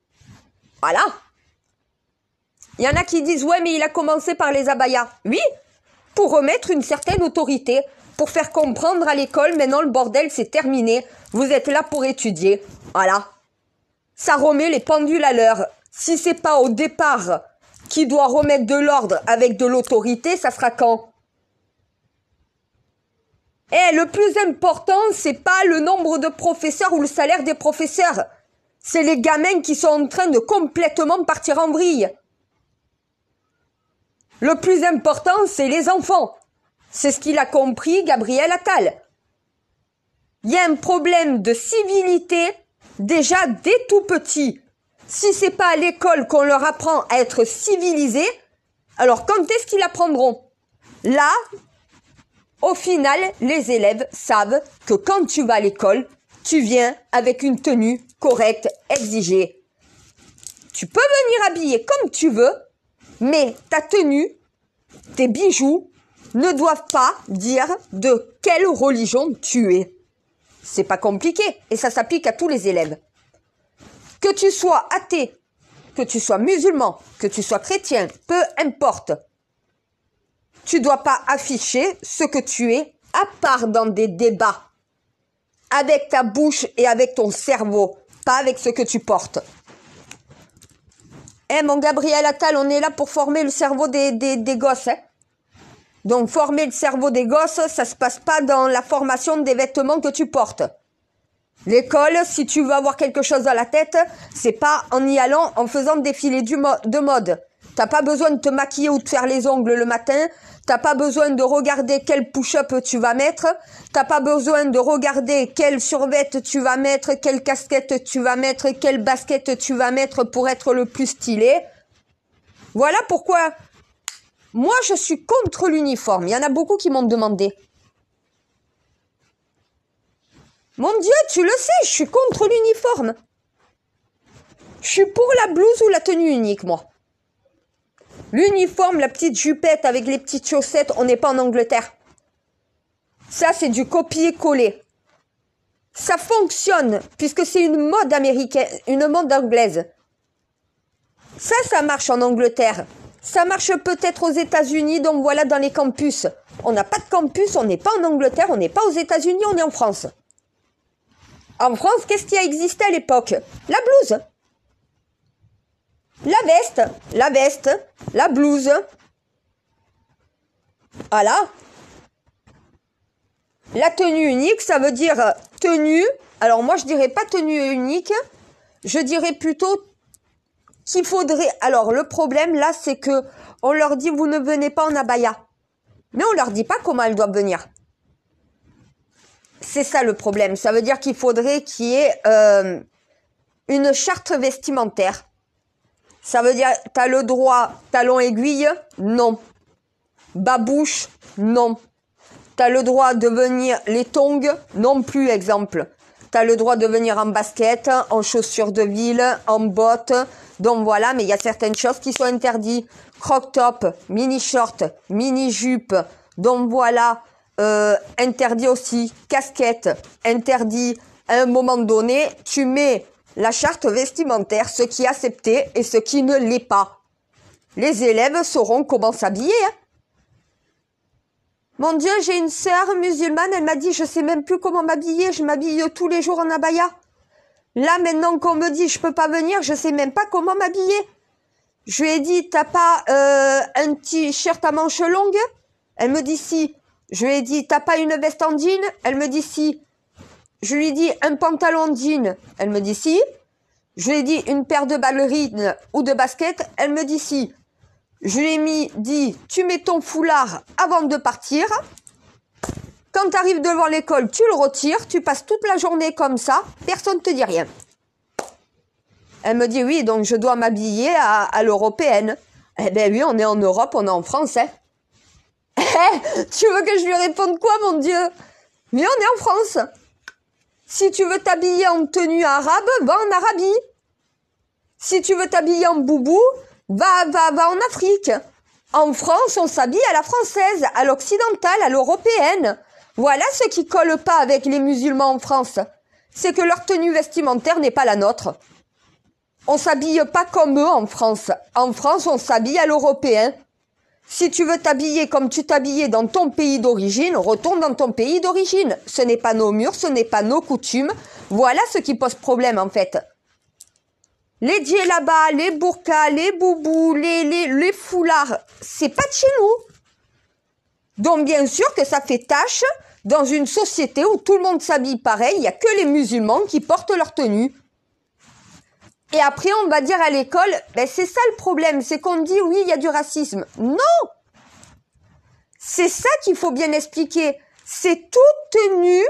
Voilà. Il y en a qui disent, ouais, mais il a commencé par les abayas. Oui, pour remettre une certaine autorité, pour faire comprendre à l'école, maintenant le bordel c'est terminé, vous êtes là pour étudier. Voilà. Ça remet les pendules à l'heure. Si c'est pas au départ qui doit remettre de l'ordre avec de l'autorité, ça sera quand? Eh, le plus important, c'est pas le nombre de professeurs ou le salaire des professeurs. C'est les gamins qui sont en train de complètement partir en vrille. Le plus important, c'est les enfants. C'est ce qu'il a compris, Gabriel Attal. Il y a un problème de civilité, déjà dès tout petit. Si c'est pas à l'école qu'on leur apprend à être civilisés, alors quand est-ce qu'ils apprendront? Là, au final, les élèves savent que quand tu vas à l'école, tu viens avec une tenue correcte, exigée. Tu peux venir habillé comme tu veux, mais ta tenue, tes bijoux, ne doivent pas dire de quelle religion tu es. C'est pas compliqué et ça s'applique à tous les élèves. Que tu sois athée, que tu sois musulman, que tu sois chrétien, peu importe. Tu dois pas afficher ce que tu es, à part dans des débats. Avec ta bouche et avec ton cerveau, pas avec ce que tu portes. Eh mon Gabriel Attal, on est là pour former le cerveau des gosses. Hein. Donc former le cerveau des gosses, ça se passe pas dans la formation des vêtements que tu portes. L'école, si tu veux avoir quelque chose dans la tête, c'est pas en y allant, en faisant défiler de mode. T'as pas besoin de te maquiller ou de faire les ongles le matin. T'as pas besoin de regarder quel push-up tu vas mettre. T'as pas besoin de regarder quelle survette tu vas mettre, quelle casquette tu vas mettre, quelle basket tu vas mettre pour être le plus stylé. Voilà pourquoi moi je suis contre l'uniforme. Il y en a beaucoup qui m'ont demandé. Mon Dieu, tu le sais, je suis contre l'uniforme. Je suis pour la blouse ou la tenue unique, moi. L'uniforme, la petite jupette avec les petites chaussettes, on n'est pas en Angleterre. Ça, c'est du copier-coller. Ça fonctionne, puisque c'est une mode américaine, une mode anglaise. Ça marche en Angleterre. Ça marche peut-être aux États-Unis, donc voilà, dans les campus. On n'a pas de campus, on n'est pas en Angleterre, on n'est pas aux États-Unis, on est en France. En France, qu'est-ce qui a existé à l'époque? La blouse. La veste, la blouse. Voilà. La tenue unique, ça veut dire tenue. Alors moi, je dirais pas tenue unique. Je dirais plutôt qu'il faudrait... Alors le problème là, c'est que on leur dit vous ne venez pas en abaya. Mais on leur dit pas comment elles doivent venir. C'est ça le problème. Ça veut dire qu'il faudrait qu'il y ait une charte vestimentaire. Ça veut dire, t'as le droit talon aiguille? Non. Babouche? Non. T'as le droit de venir les tongs? Non plus, exemple. T'as le droit de venir en basket, en chaussures de ville, en bottes. Donc voilà, mais il y a certaines choses qui sont interdites. Croc-top, mini-short, mini-jupe. Donc voilà, interdit aussi. Casquette, interdit. À un moment donné, tu mets la charte vestimentaire, ce qui est accepté et ce qui ne l'est pas. Les élèves sauront comment s'habiller. Hein. Mon Dieu, j'ai une sœur musulmane, elle m'a dit, je sais même plus comment m'habiller, je m'habille tous les jours en abaya. Là, maintenant qu'on me dit, je peux pas venir, je sais même pas comment m'habiller. Je lui ai dit, t'as pas un t-shirt à manches longues? Elle me dit si. Je lui ai dit, t'as pas une veste en jean? Elle me dit si. Je lui ai dit, un pantalon jean? Elle me dit si. Je lui ai dit, une paire de ballerines ou de baskets? Elle me dit si. Je lui ai dit, tu mets ton foulard avant de partir. Quand tu arrives devant l'école, tu le retires. Tu passes toute la journée comme ça. Personne ne te dit rien. Elle me dit, oui, donc je dois m'habiller à l'européenne. Eh ben oui, on est en Europe, on est en France. Hein. Tu veux que je lui réponde quoi, mon Dieu? Oui, on est en France. Si tu veux t'habiller en tenue arabe, va en Arabie. Si tu veux t'habiller en boubou, va en Afrique. En France, on s'habille à la française, à l'occidentale, à l'européenne. Voilà ce qui colle pas avec les musulmans en France. C'est que leur tenue vestimentaire n'est pas la nôtre. On s'habille pas comme eux en France. En France, on s'habille à l'européen. Si tu veux t'habiller comme tu t'habillais dans ton pays d'origine, retourne dans ton pays d'origine. Ce n'est pas nos murs, ce n'est pas nos coutumes. Voilà ce qui pose problème en fait. Les djellabas, les burkas, les boubous, les foulards, c'est pas de chez nous. Donc bien sûr que ça fait tâche dans une société où tout le monde s'habille pareil, il n'y a que les musulmans qui portent leur tenue. Et après on va dire à l'école, ben c'est ça le problème, c'est qu'on dit oui il y a du racisme. Non! C'est ça qu'il faut bien expliquer. C'est toute tenue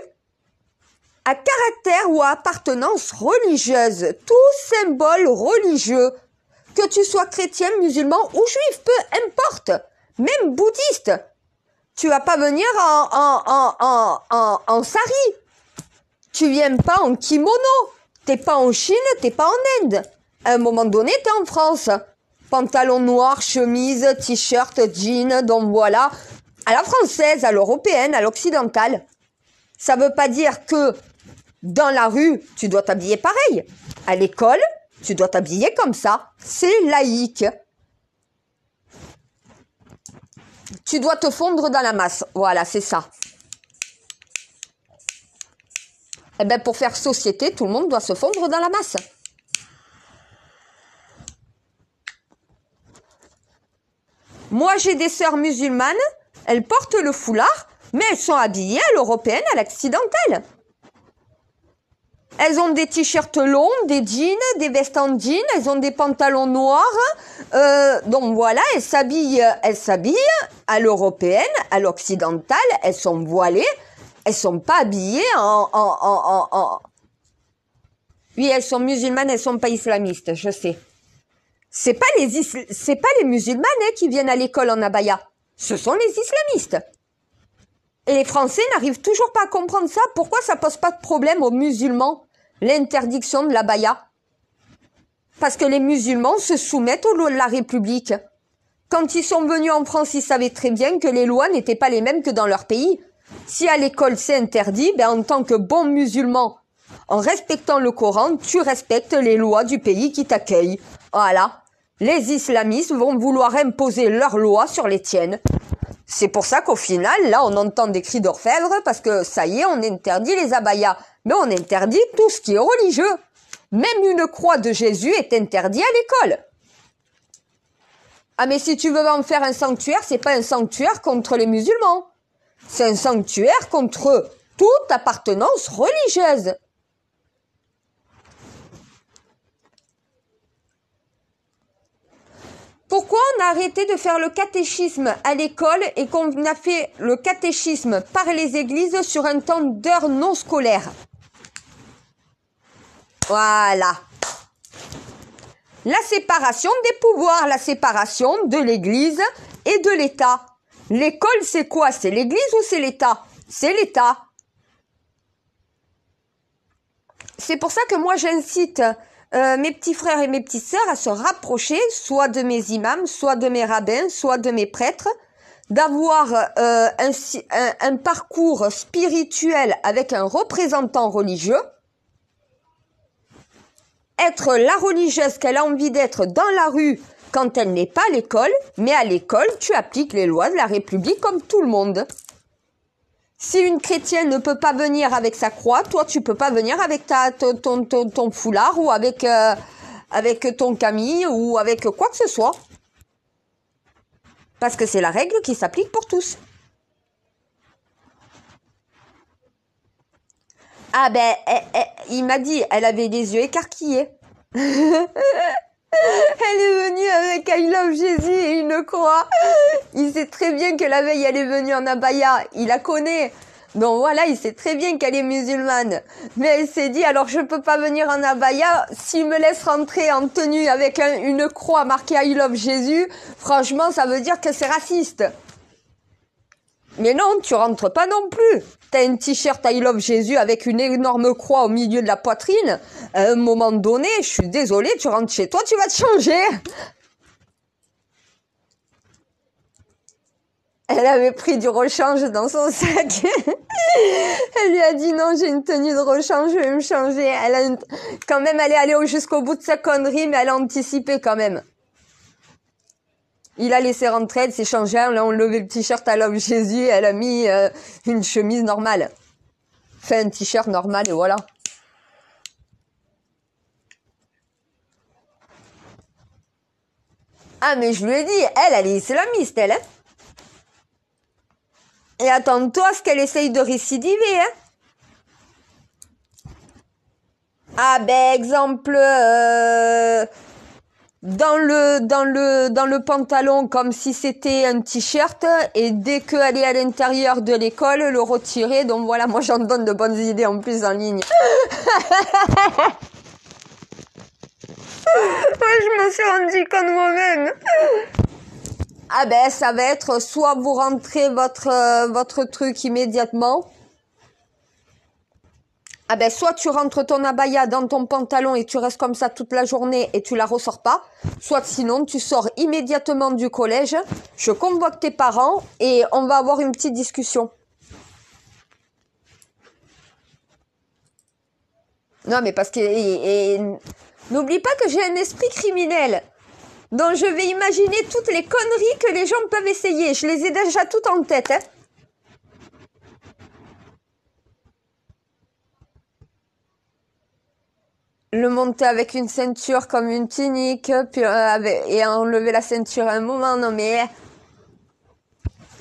à caractère ou à appartenance religieuse, tout symbole religieux, que tu sois chrétien, musulman ou juif, peu importe, même bouddhiste. Tu vas pas venir en sari. Tu viens pas en kimono. T'es pas en Chine, t'es pas en Inde. À un moment donné, t'es en France. Pantalon noir, chemise, t-shirt, jean, donc voilà. À la française, à l'européenne, à l'occidentale. Ça veut pas dire que dans la rue, tu dois t'habiller pareil. À l'école, tu dois t'habiller comme ça. C'est laïque. Tu dois te fondre dans la masse. Voilà, c'est ça. Eh bien, pour faire société, tout le monde doit se fondre dans la masse. Moi, j'ai des sœurs musulmanes, elles portent le foulard, mais elles sont habillées à l'européenne, à l'occidentale. Elles ont des t-shirts longs, des jeans, des vestes en jean, elles ont des pantalons noirs. Donc voilà, elles s'habillent à l'européenne, à l'occidentale, elles sont voilées. Elles sont pas habillées Oui, elles sont musulmanes, elles sont pas islamistes, je sais. C'est pas les musulmanes qui viennent à l'école en abaya. Ce sont les islamistes. Et les Français n'arrivent toujours pas à comprendre ça. Pourquoi ça pose pas de problème aux musulmans, l'interdiction de l'abaya? Parce que les musulmans se soumettent aux lois de la République. Quand ils sont venus en France, ils savaient très bien que les lois n'étaient pas les mêmes que dans leur pays. Si à l'école c'est interdit, ben en tant que bon musulman, en respectant le Coran, tu respectes les lois du pays qui t'accueille. Voilà. Les islamistes vont vouloir imposer leurs lois sur les tiennes. C'est pour ça qu'au final, là, on entend des cris d'orfèvre parce que ça y est, on interdit les abayas. Mais on interdit tout ce qui est religieux. Même une croix de Jésus est interdite à l'école. Ah, mais si tu veux en faire un sanctuaire, c'est pas un sanctuaire contre les musulmans. C'est un sanctuaire contre toute appartenance religieuse. Pourquoi on a arrêté de faire le catéchisme à l'école et qu'on a fait le catéchisme par les églises sur un temps d'heure non scolaire? Voilà. La séparation des pouvoirs, la séparation de l'église et de l'État. L'école, c'est quoi? C'est l'église ou c'est l'État? C'est l'État. C'est pour ça que moi, j'incite mes petits frères et mes petites sœurs à se rapprocher, soit de mes imams, soit de mes rabbins, soit de mes prêtres, d'avoir un parcours spirituel avec un représentant religieux, être la religieuse qu'elle a envie d'être dans la rue quand elle n'est pas à l'école, mais à l'école, tu appliques les lois de la République comme tout le monde. Si une chrétienne ne peut pas venir avec sa croix, toi, tu peux pas venir avec ton foulard ou avec ton camille ou avec quoi que ce soit. Parce que c'est la règle qui s'applique pour tous. Ah ben, il m'a dit, elle avait les yeux écarquillés. Elle est venue avec I Love Jésus et une croix. Il sait très bien que la veille, elle est venue en abaya. Il la connaît. Donc voilà, il sait très bien qu'elle est musulmane. Mais elle s'est dit, alors je peux pas venir en abaya. S'il me laisse rentrer en tenue avec une croix marquée I Love Jésus, franchement, ça veut dire que c'est raciste. Mais non, tu rentres pas non plus. T'as un t-shirt I Love Jésus avec une énorme croix au milieu de la poitrine. À un moment donné, je suis désolée, tu rentres chez toi, tu vas te changer. Elle avait pris du rechange dans son sac. Elle lui a dit non, j'ai une tenue de rechange, je vais me changer. Quand même, elle est allée jusqu'au bout de sa connerie, mais elle a anticipé quand même. Il a laissé rentrer, elle s'est changée, on a enlevé le t-shirt à Love Jésus, elle a mis une chemise normale. Fait un t-shirt normal et voilà. Ah mais je lui ai dit, elle est islamiste, elle. Hein. Et attends-toi à ce qu'elle essaye de récidiver. Hein. Ah ben exemple... dans le pantalon comme si c'était un t-shirt et dès qu'elle est à l'intérieur de l'école, le retirer. Donc voilà, moi j'en donne de bonnes idées en plus en ligne. Je me suis rendu compte moi-même. Ah ben ça va être soit vous rentrez votre truc immédiatement. Ah ben, soit tu rentres ton abaya dans ton pantalon et tu restes comme ça toute la journée et tu la ressors pas. Soit sinon, tu sors immédiatement du collège, je convoque tes parents et on va avoir une petite discussion. Non, mais parce que... n'oublie pas que j'ai un esprit criminel. Donc je vais imaginer toutes les conneries que les gens peuvent essayer. Je les ai déjà toutes en tête, hein. Le monter avec une ceinture comme une tunique, puis et enlever la ceinture à un moment, non mais...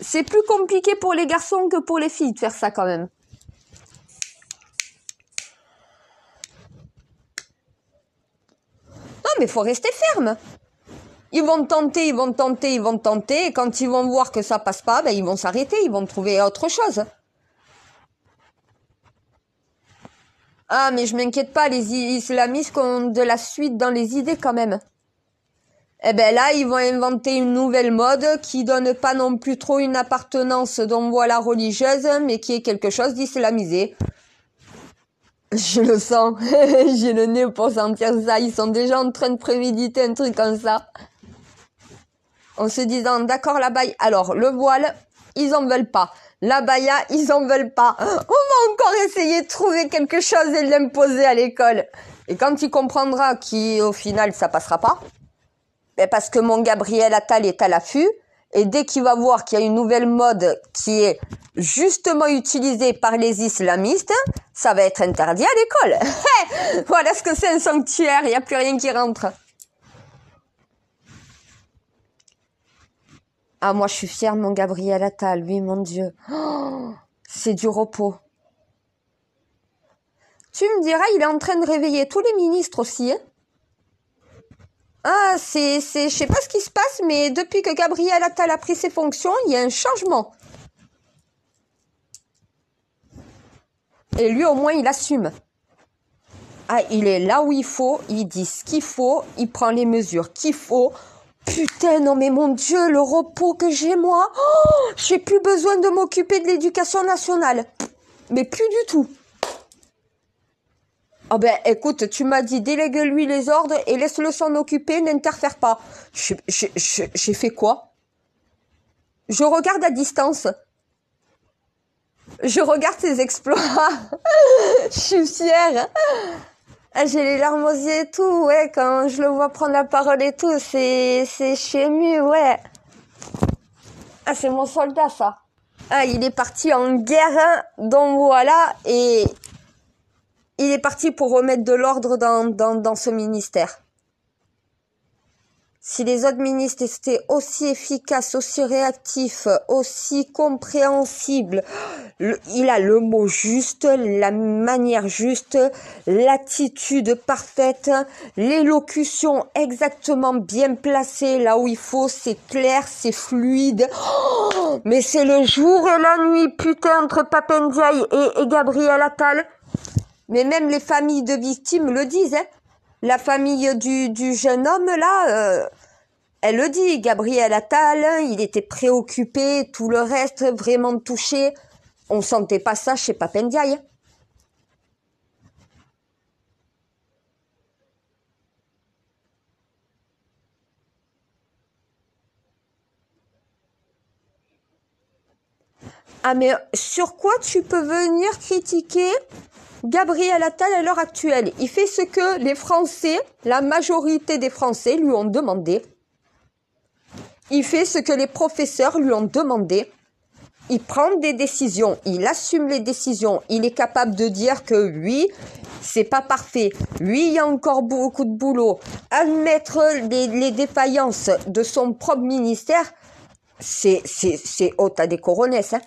C'est plus compliqué pour les garçons que pour les filles de faire ça quand même. Non mais faut rester ferme. Ils vont tenter, et quand ils vont voir que ça passe pas, ben ils vont s'arrêter, ils vont trouver autre chose. Ah, mais je m'inquiète pas, les islamistes ont de la suite dans les idées quand même. Eh ben là, ils vont inventer une nouvelle mode qui donne pas non plus trop une appartenance, donc voilà, religieuse, mais qui est quelque chose d'islamisé. Je le sens, j'ai le nez pour sentir ça, ils sont déjà en train de préméditer un truc comme ça. En se disant, d'accord, la baille, alors le voile, ils en veulent pas. La baya, ils en veulent pas. On va encore essayer de trouver quelque chose et de l'imposer à l'école. Et quand il comprendra qu'au final, ça passera pas, ben parce que mon Gabriel Attal est à l'affût, et dès qu'il va voir qu'il y a une nouvelle mode qui est justement utilisée par les islamistes, ça va être interdit à l'école. Voilà ce que c'est un sanctuaire, il n'y a plus rien qui rentre. Ah, moi, je suis fière de mon Gabriel Attal, lui, mon Dieu. Oh, c'est du repos. Tu me diras, il est en train de réveiller tous les ministres aussi, hein. Ah, je sais pas ce qui se passe, mais depuis que Gabriel Attal a pris ses fonctions, il y a un changement. Et lui, au moins, il assume. Ah, il est là où il faut, il dit ce qu'il faut, il prend les mesures qu'il faut. Putain, non mais mon Dieu, le repos que j'ai, moi. Oh, j'ai plus besoin de m'occuper de l'éducation nationale. Mais plus du tout. Ah ben, écoute, tu m'as dit, délègue-lui les ordres et laisse-le s'en occuper, n'interfère pas. J'ai fait quoi? Je regarde à distance. Je regarde ses exploits. Je suis fière. Ah, j'ai les larmes aux yeux et tout, ouais, quand je le vois prendre la parole et tout, je suis émue, ouais. Ah, c'est mon soldat, ça. Ah, il est parti en guerre, donc voilà, et il est parti pour remettre de l'ordre dans ce ministère. Si les autres ministres étaient aussi efficaces, aussi réactifs, aussi compréhensibles, il a le mot juste, la manière juste, l'attitude parfaite, l'élocution exactement bien placée là où il faut, c'est clair, c'est fluide. Oh, mais c'est le jour et la nuit, putain, entre Pap Ndiaye et Gabriel Attal. Mais même les familles de victimes le disent, hein. La famille du jeune homme, là, elle le dit, Gabriel Attal, il était préoccupé, tout le reste, vraiment touché. On sentait pas ça chez Pap Ndiaye. Ah mais sur quoi tu peux venir critiquer Gabriel Attal à l'heure actuelle? Il fait ce que les Français, la majorité des Français lui ont demandé. Il fait ce que les professeurs lui ont demandé. Il prend des décisions, il assume les décisions, il est capable de dire que lui, c'est pas parfait. Lui, il y a encore beaucoup de boulot. Admettre les défaillances de son propre ministère, c'est Ota des Coronesses, hein.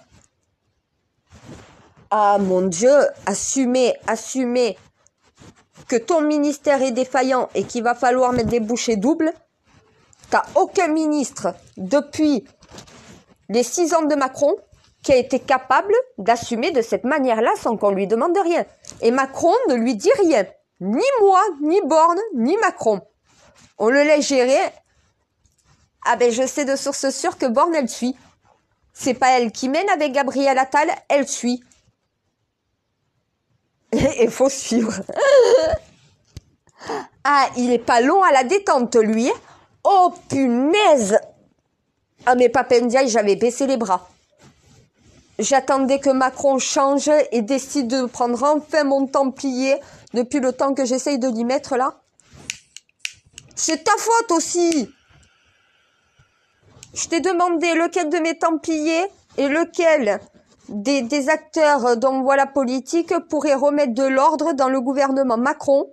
Ah mon Dieu, assumer que ton ministère est défaillant et qu'il va falloir mettre des bouchées doubles. T'as aucun ministre depuis les 6 ans de Macron qui a été capable d'assumer de cette manière-là sans qu'on lui demande rien. Et Macron ne lui dit rien. Ni moi, ni Borne, ni Macron. On le laisse gérer. Ah ben je sais de source sûre que Borne, elle suit. C'est pas elle qui mène avec Gabriel Attal, elle suit. Il faut suivre. Ah, il est pas long à la détente, lui. Oh, punaise! Ah, mais Pap Ndiaye, j'avais baissé les bras. J'attendais que Macron change et décide de prendre enfin mon Templier depuis le temps que j'essaye de l'y mettre, là. C'est ta faute aussi! Je t'ai demandé lequel de mes Templiers et lequel des acteurs dont voilà politique pourrait remettre de l'ordre dans le gouvernement Macron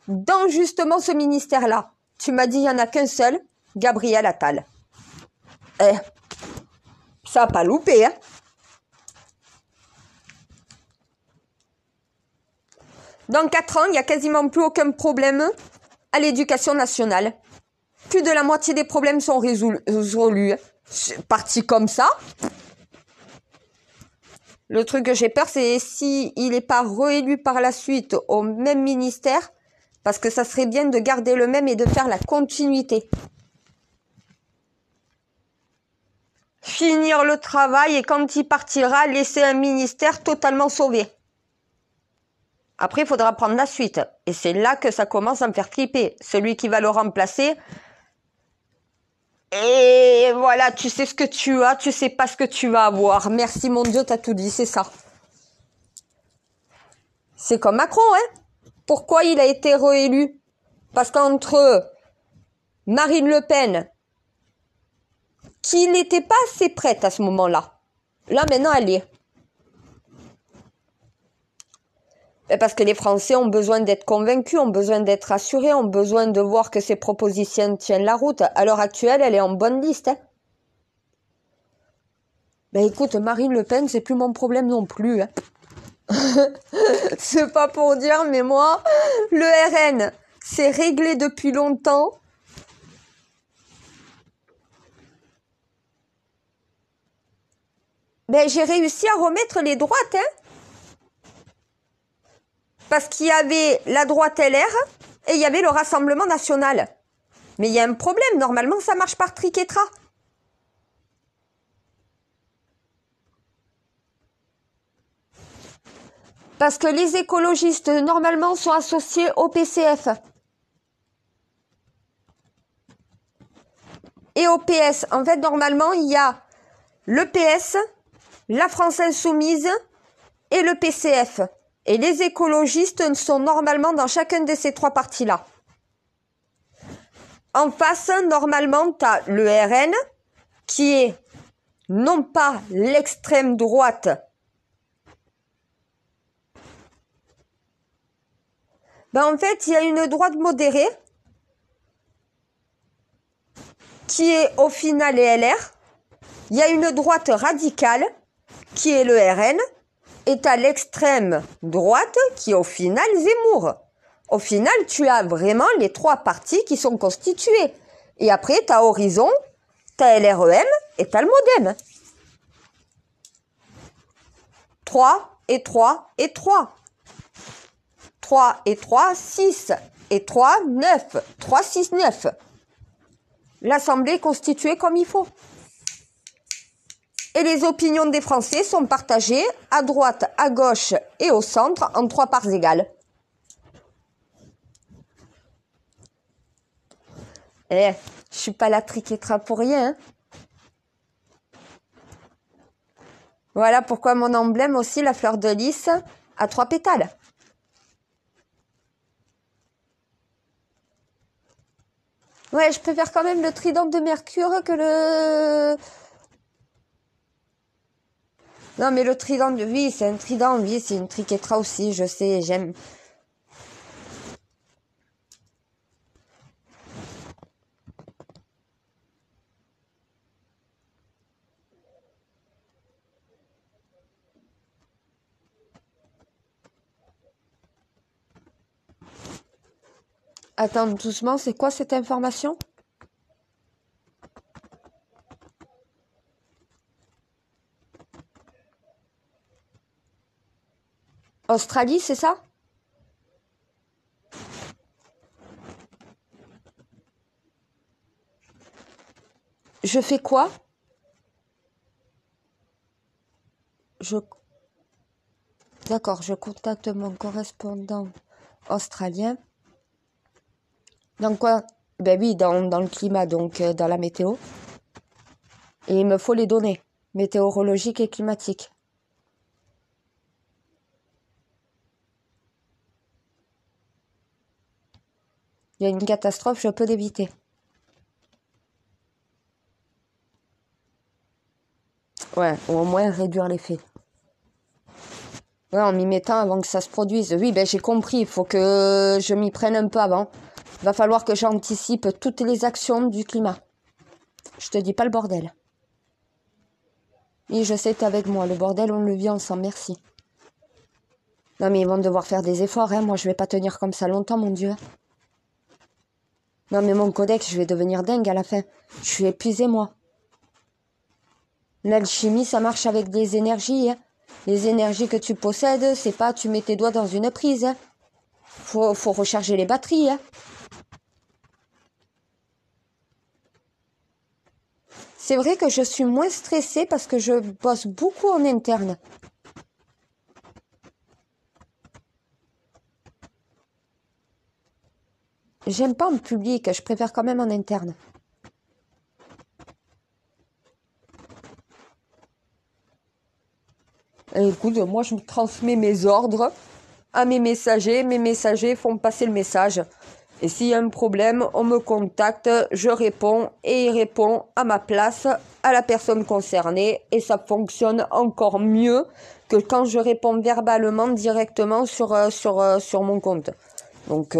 dans justement ce ministère-là. Tu m'as dit il n'y en a qu'un seul, Gabriel Attal. Ça n'a pas loupé, hein. Dans 4 ans, il n'y a quasiment plus aucun problème à l'éducation nationale. Plus de la moitié des problèmes sont résolus. C'est parti comme ça. Le truc que j'ai peur, c'est si il n'est pas réélu par la suite au même ministère, parce que ça serait bien de garder le même et de faire la continuité. Finir le travail et quand il partira, laisser un ministère totalement sauvé. Après, il faudra prendre la suite. Et c'est là que ça commence à me faire flipper. Celui qui va le remplacer. Et voilà, tu sais ce que tu as, tu sais pas ce que tu vas avoir. Merci mon Dieu, t'as tout dit, c'est ça. C'est comme Macron, hein. Pourquoi il a été réélu? Parce qu'entre Marine Le Pen, qui n'était pas assez prête à ce moment-là, là maintenant elle y est. Parce que les Français ont besoin d'être convaincus, ont besoin d'être rassurés, ont besoin de voir que ces propositions tiennent la route. À l'heure actuelle, elle est en bonne liste, hein. Ben écoute, Marine Le Pen, c'est plus mon problème non plus, hein. C'est pas pour dire, mais moi, le RN, C'est réglé depuis longtemps. Ben, j'ai réussi à remettre les droites, hein. Parce qu'il y avait la droite LR et il y avait le Rassemblement National. Mais il y a un problème, normalement ça marche par triquetra. Parce que les écologistes, normalement, sont associés au PCF. Et au PS. En fait, normalement, il y a le PS, la France Insoumise et le PCF. Et les écologistes sont normalement dans chacun de ces trois partis-là. En face, normalement, tu as le RN, qui est non pas l'extrême droite, ben en fait, il y a une droite modérée, qui est au final les LR. Il y a une droite radicale, qui est le RN, et tu as l'extrême droite, qui est au final Zemmour. Au final, tu as vraiment les trois partis qui sont constitués. Et après, tu as Horizon, tu as LREM et tu as le MoDem. 3 et 3 et 3. 3 et 3, 6 et 3, 9. 3, 6, 9. L'Assemblée est constituée comme il faut. Et les opinions des Français sont partagées à droite, à gauche et au centre en 3 parts égales. Eh, je suis pas la triquetra pour rien. Hein. Voilà pourquoi mon emblème aussi, la fleur de lys, a 3 pétales. Ouais, je préfère quand même le trident de Mercure que le... Non, mais le trident de... Oui, c'est un trident, oui, c'est une triquetra aussi, je sais, j'aime... Attends, doucement, c'est quoi cette information? Australie, c'est ça? Je fais quoi? D'accord, je contacte mon correspondant australien. Dans quoi? Ben oui, dans le climat, donc dans la météo. Et il me faut les données météorologiques et climatiques. Il y a une catastrophe, je peux l'éviter. Ouais, ou au moins réduire l'effet. Ouais, en m'y mettant avant que ça se produise. Oui, ben j'ai compris, il faut que je m'y prenne un peu avant. Va falloir que j'anticipe toutes les actions du climat. Je te dis pas le bordel. Oui, je sais, t'es avec moi. Le bordel, on le vit ensemble, merci. Non, mais ils vont devoir faire des efforts, hein. Moi, je vais pas tenir comme ça longtemps, mon Dieu. Non, mais mon codex, je vais devenir dingue à la fin. Je suis épuisée, moi. L'alchimie, ça marche avec des énergies, hein. Les énergies que tu possèdes, c'est pas tu mets tes doigts dans une prise, hein. Faut recharger les batteries, hein. C'est vrai que je suis moins stressée parce que je bosse beaucoup en interne. J'aime pas en public, je préfère quand même en interne. Et écoute, moi je transmets mes ordres à mes messagers font passer le message. Et s'il y a un problème, on me contacte, je réponds et il répond à ma place à la personne concernée et ça fonctionne encore mieux que quand je réponds verbalement directement sur mon compte. Donc,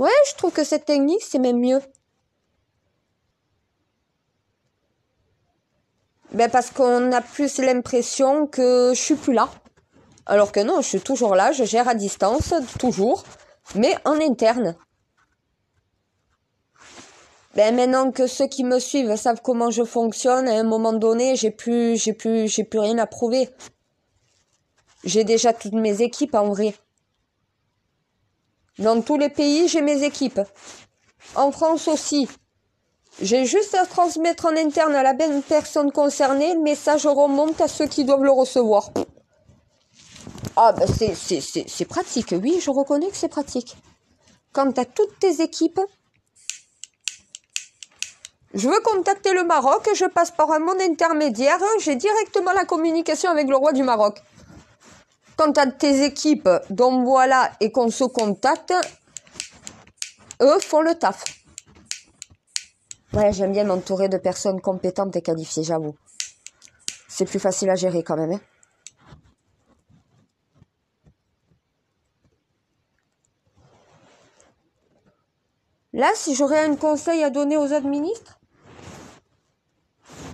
ouais, je trouve que cette technique, c'est même mieux. Ben parce qu'on a plus l'impression que je suis plus là. Alors que non, je suis toujours là, je gère à distance, toujours, mais en interne. Ben maintenant que ceux qui me suivent savent comment je fonctionne, à un moment donné, j'ai plus rien à prouver. J'ai déjà toutes mes équipes en vrai. Dans tous les pays, j'ai mes équipes. En France aussi. J'ai juste à transmettre en interne à la bonne personne concernée, le message remonte à ceux qui doivent le recevoir. Ah ben c'est pratique, oui, je reconnais que c'est pratique. Quand tu as toutes tes équipes, je veux contacter le Maroc, je passe par un monde intermédiaire, j'ai directement la communication avec le roi du Maroc. Quand tu as tes équipes, donc voilà, et qu'on se contacte, eux font le taf. Ouais, j'aime bien m'entourer de personnes compétentes et qualifiées, j'avoue. C'est plus facile à gérer quand même. Hein. Là, si j'aurais un conseil à donner aux autres ministres,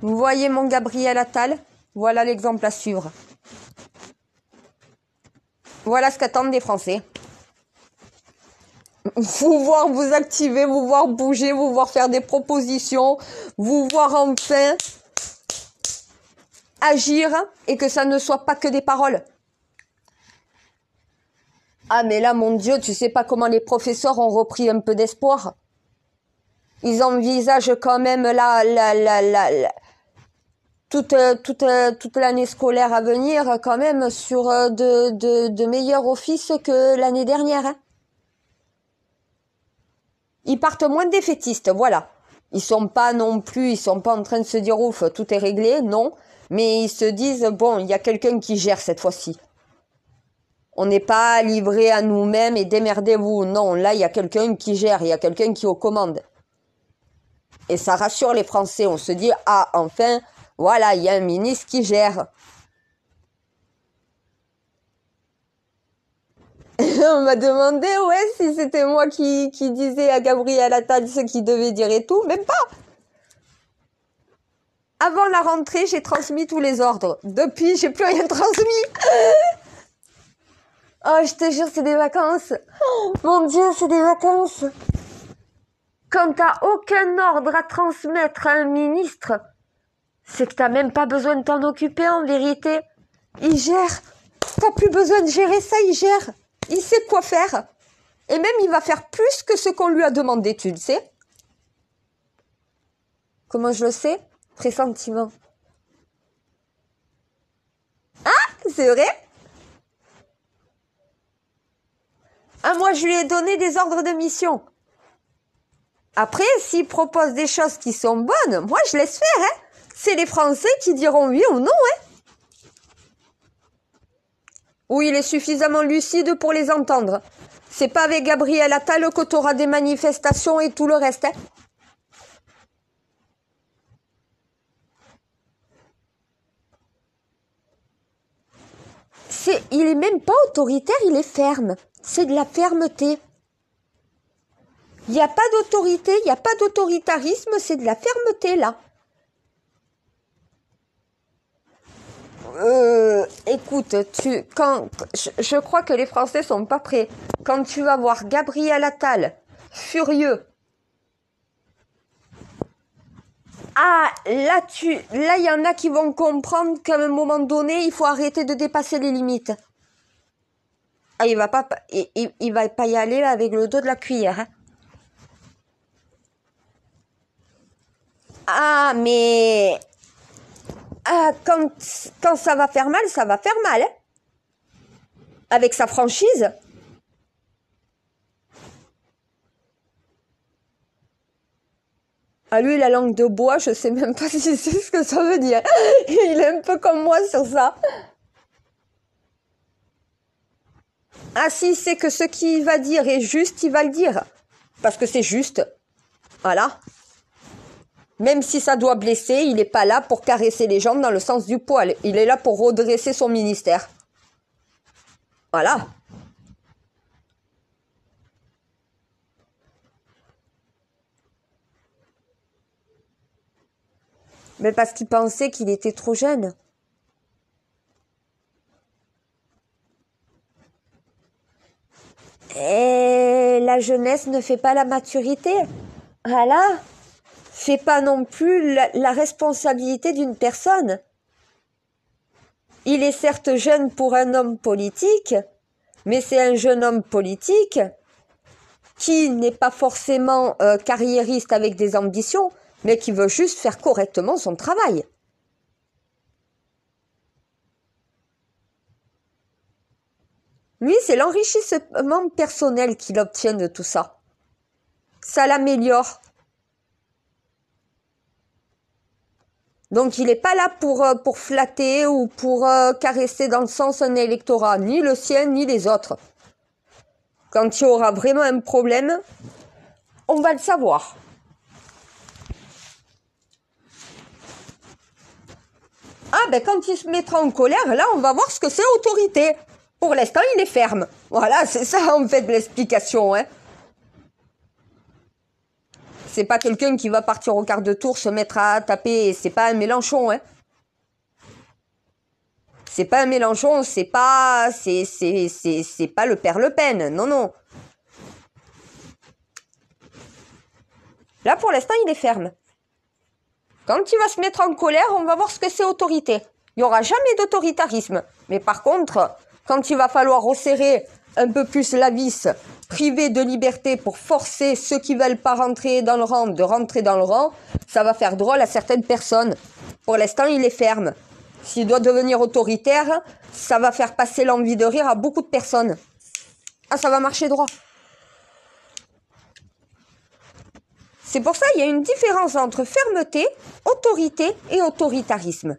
vous voyez mon Gabriel Attal, voilà l'exemple à suivre. Voilà ce qu'attendent les Français. Vous voir vous activer, vous voir bouger, vous voir faire des propositions, vous voir enfin agir et que ça ne soit pas que des paroles. Ah mais là, mon Dieu, tu sais pas comment les professeurs ont repris un peu d'espoir. Ils envisagent quand même toute l'année scolaire à venir quand même sur de meilleurs offices que l'année dernière. Hein. Ils partent moins défaitistes, voilà. Ils sont pas en train de se dire ouf, tout est réglé, non. Mais ils se disent, bon, il y a quelqu'un qui gère cette fois-ci. On n'est pas livré à nous-mêmes et démerdez-vous. Non, là, il y a quelqu'un qui gère, il y a quelqu'un qui est aux commandes. Et ça rassure les Français. On se dit, ah, enfin, voilà, il y a un ministre qui gère. On m'a demandé, ouais, si c'était moi qui disais à Gabriel Attal ce qu'il devait dire et tout. Même pas. Avant la rentrée, j'ai transmis tous les ordres. Depuis, j'ai plus rien transmis. Oh, je te jure, c'est des vacances. Oh, mon Dieu, c'est des vacances. Quand t'as aucun ordre à transmettre à un ministre, c'est que t'as même pas besoin de t'en occuper en vérité. Il gère. T'as plus besoin de gérer ça, il gère. Il sait quoi faire. Et même, il va faire plus que ce qu'on lui a demandé, tu le sais. Comment je le sais? Pressentiment. Ah, c'est vrai? Ah, moi, je lui ai donné des ordres de mission. Après, s'il propose des choses qui sont bonnes, moi, je laisse faire, hein. C'est les Français qui diront oui ou non, hein. Ou il est suffisamment lucide pour les entendre. C'est pas avec Gabriel Attal que t'auras des manifestations et tout le reste, hein. Il est même pas autoritaire, il est ferme. C'est de la fermeté. Il n'y a pas d'autorité, il n'y a pas d'autoritarisme, c'est de la fermeté, là. Écoute, je crois que les Français sont pas prêts. Quand tu vas voir Gabriel Attal, furieux. Ah, là, il y en a qui vont comprendre qu'à un moment donné, il faut arrêter de dépasser les limites. Ah, il va pas y aller avec le dos de la cuillère, hein. Ah, mais quand ça va faire mal, ça va faire mal, hein. Avec sa franchise. Ah, lui, la langue de bois, je sais même pas si c'est ce que ça veut dire. Il est un peu comme moi sur ça. Ah, si c'est que ce qu'il va dire est juste, il va le dire. Parce que c'est juste. Voilà. Même si ça doit blesser, il n'est pas là pour caresser les jambes dans le sens du poil. Il est là pour redresser son ministère. Voilà. Mais parce qu'il pensait qu'il était trop jeune. Et la jeunesse ne fait pas la maturité. Voilà. Fait pas non plus la responsabilité d'une personne. Il est certes jeune pour un homme politique, mais c'est un jeune homme politique qui n'est pas forcément carriériste avec des ambitions, mais qui veut juste faire correctement son travail. Lui, c'est l'enrichissement personnel qu'il obtient de tout ça. Ça l'améliore. Donc, il n'est pas là pour flatter ou pour caresser dans le sens un électorat, ni le sien, ni les autres. Quand il y aura vraiment un problème, on va le savoir. Ah, ben quand il se mettra en colère, là, on va voir ce que c'est autorité. Pour l'instant, il est ferme. Voilà, c'est ça, en fait, l'explication, hein. C'est pas quelqu'un qui va partir au quart de tour, se mettre à taper. C'est pas un Mélenchon, hein. C'est pas un Mélenchon, c'est pas le père Le Pen. Non, non. Là, pour l'instant, il est ferme. Quand il va se mettre en colère, on va voir ce que c'est autorité. Il n'y aura jamais d'autoritarisme. Mais par contre, quand il va falloir resserrer un peu plus la vis, priver de liberté pour forcer ceux qui veulent pas rentrer dans le rang de rentrer dans le rang, ça va faire drôle à certaines personnes. Pour l'instant, il est ferme. S'il doit devenir autoritaire, ça va faire passer l'envie de rire à beaucoup de personnes. Ah, ça va marcher droit. C'est pour ça qu'il y a une différence entre fermeté, autorité et autoritarisme.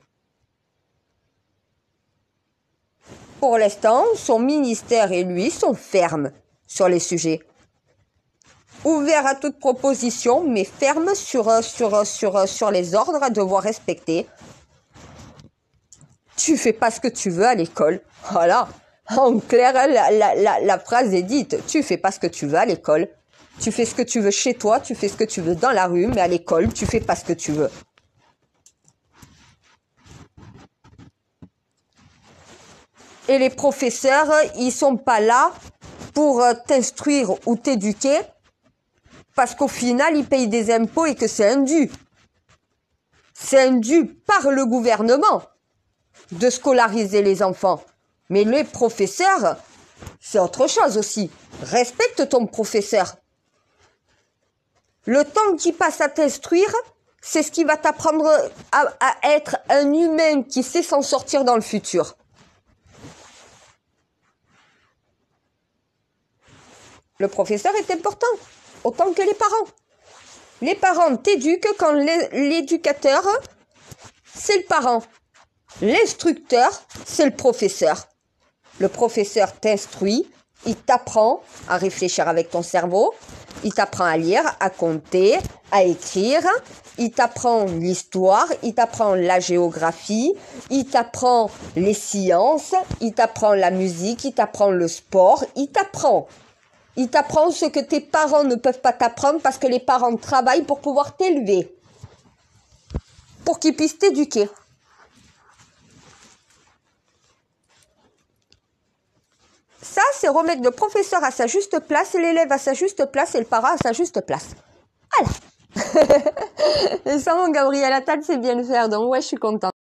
Pour l'instant, son ministère et lui sont fermes sur les sujets. Ouverts à toute proposition, mais fermes sur les ordres à devoir respecter. Tu fais pas ce que tu veux à l'école. Voilà. En clair, la phrase est dite. Tu fais pas ce que tu veux à l'école. Tu fais ce que tu veux chez toi, tu fais ce que tu veux dans la rue, mais à l'école, tu fais pas ce que tu veux. Et les professeurs, ils sont pas là pour t'instruire ou t'éduquer, parce qu'au final, ils payent des impôts et que c'est un dû. C'est un dû par le gouvernement de scolariser les enfants. Mais les professeurs, c'est autre chose aussi. Respecte ton professeur. Le temps qu'il passe à t'instruire, c'est ce qui va t'apprendre à être un humain qui sait s'en sortir dans le futur. Le professeur est important, autant que les parents. Les parents t'éduquent quand l'éducateur, c'est le parent. L'instructeur, c'est le professeur. Le professeur t'instruit, il t'apprend à réfléchir avec ton cerveau, il t'apprend à lire, à compter, à écrire, il t'apprend l'histoire, il t'apprend la géographie, il t'apprend les sciences, il t'apprend la musique, il t'apprend le sport, il t'apprend. Il t'apprend ce que tes parents ne peuvent pas t'apprendre parce que les parents travaillent pour pouvoir t'élever, pour qu'ils puissent t'éduquer. Ça, c'est remettre le professeur à sa juste place, l'élève à sa juste place et le parent à sa juste place. Voilà. Et ça, mon Gabriel Attal, c'est bien le faire. Donc, ouais, je suis contente.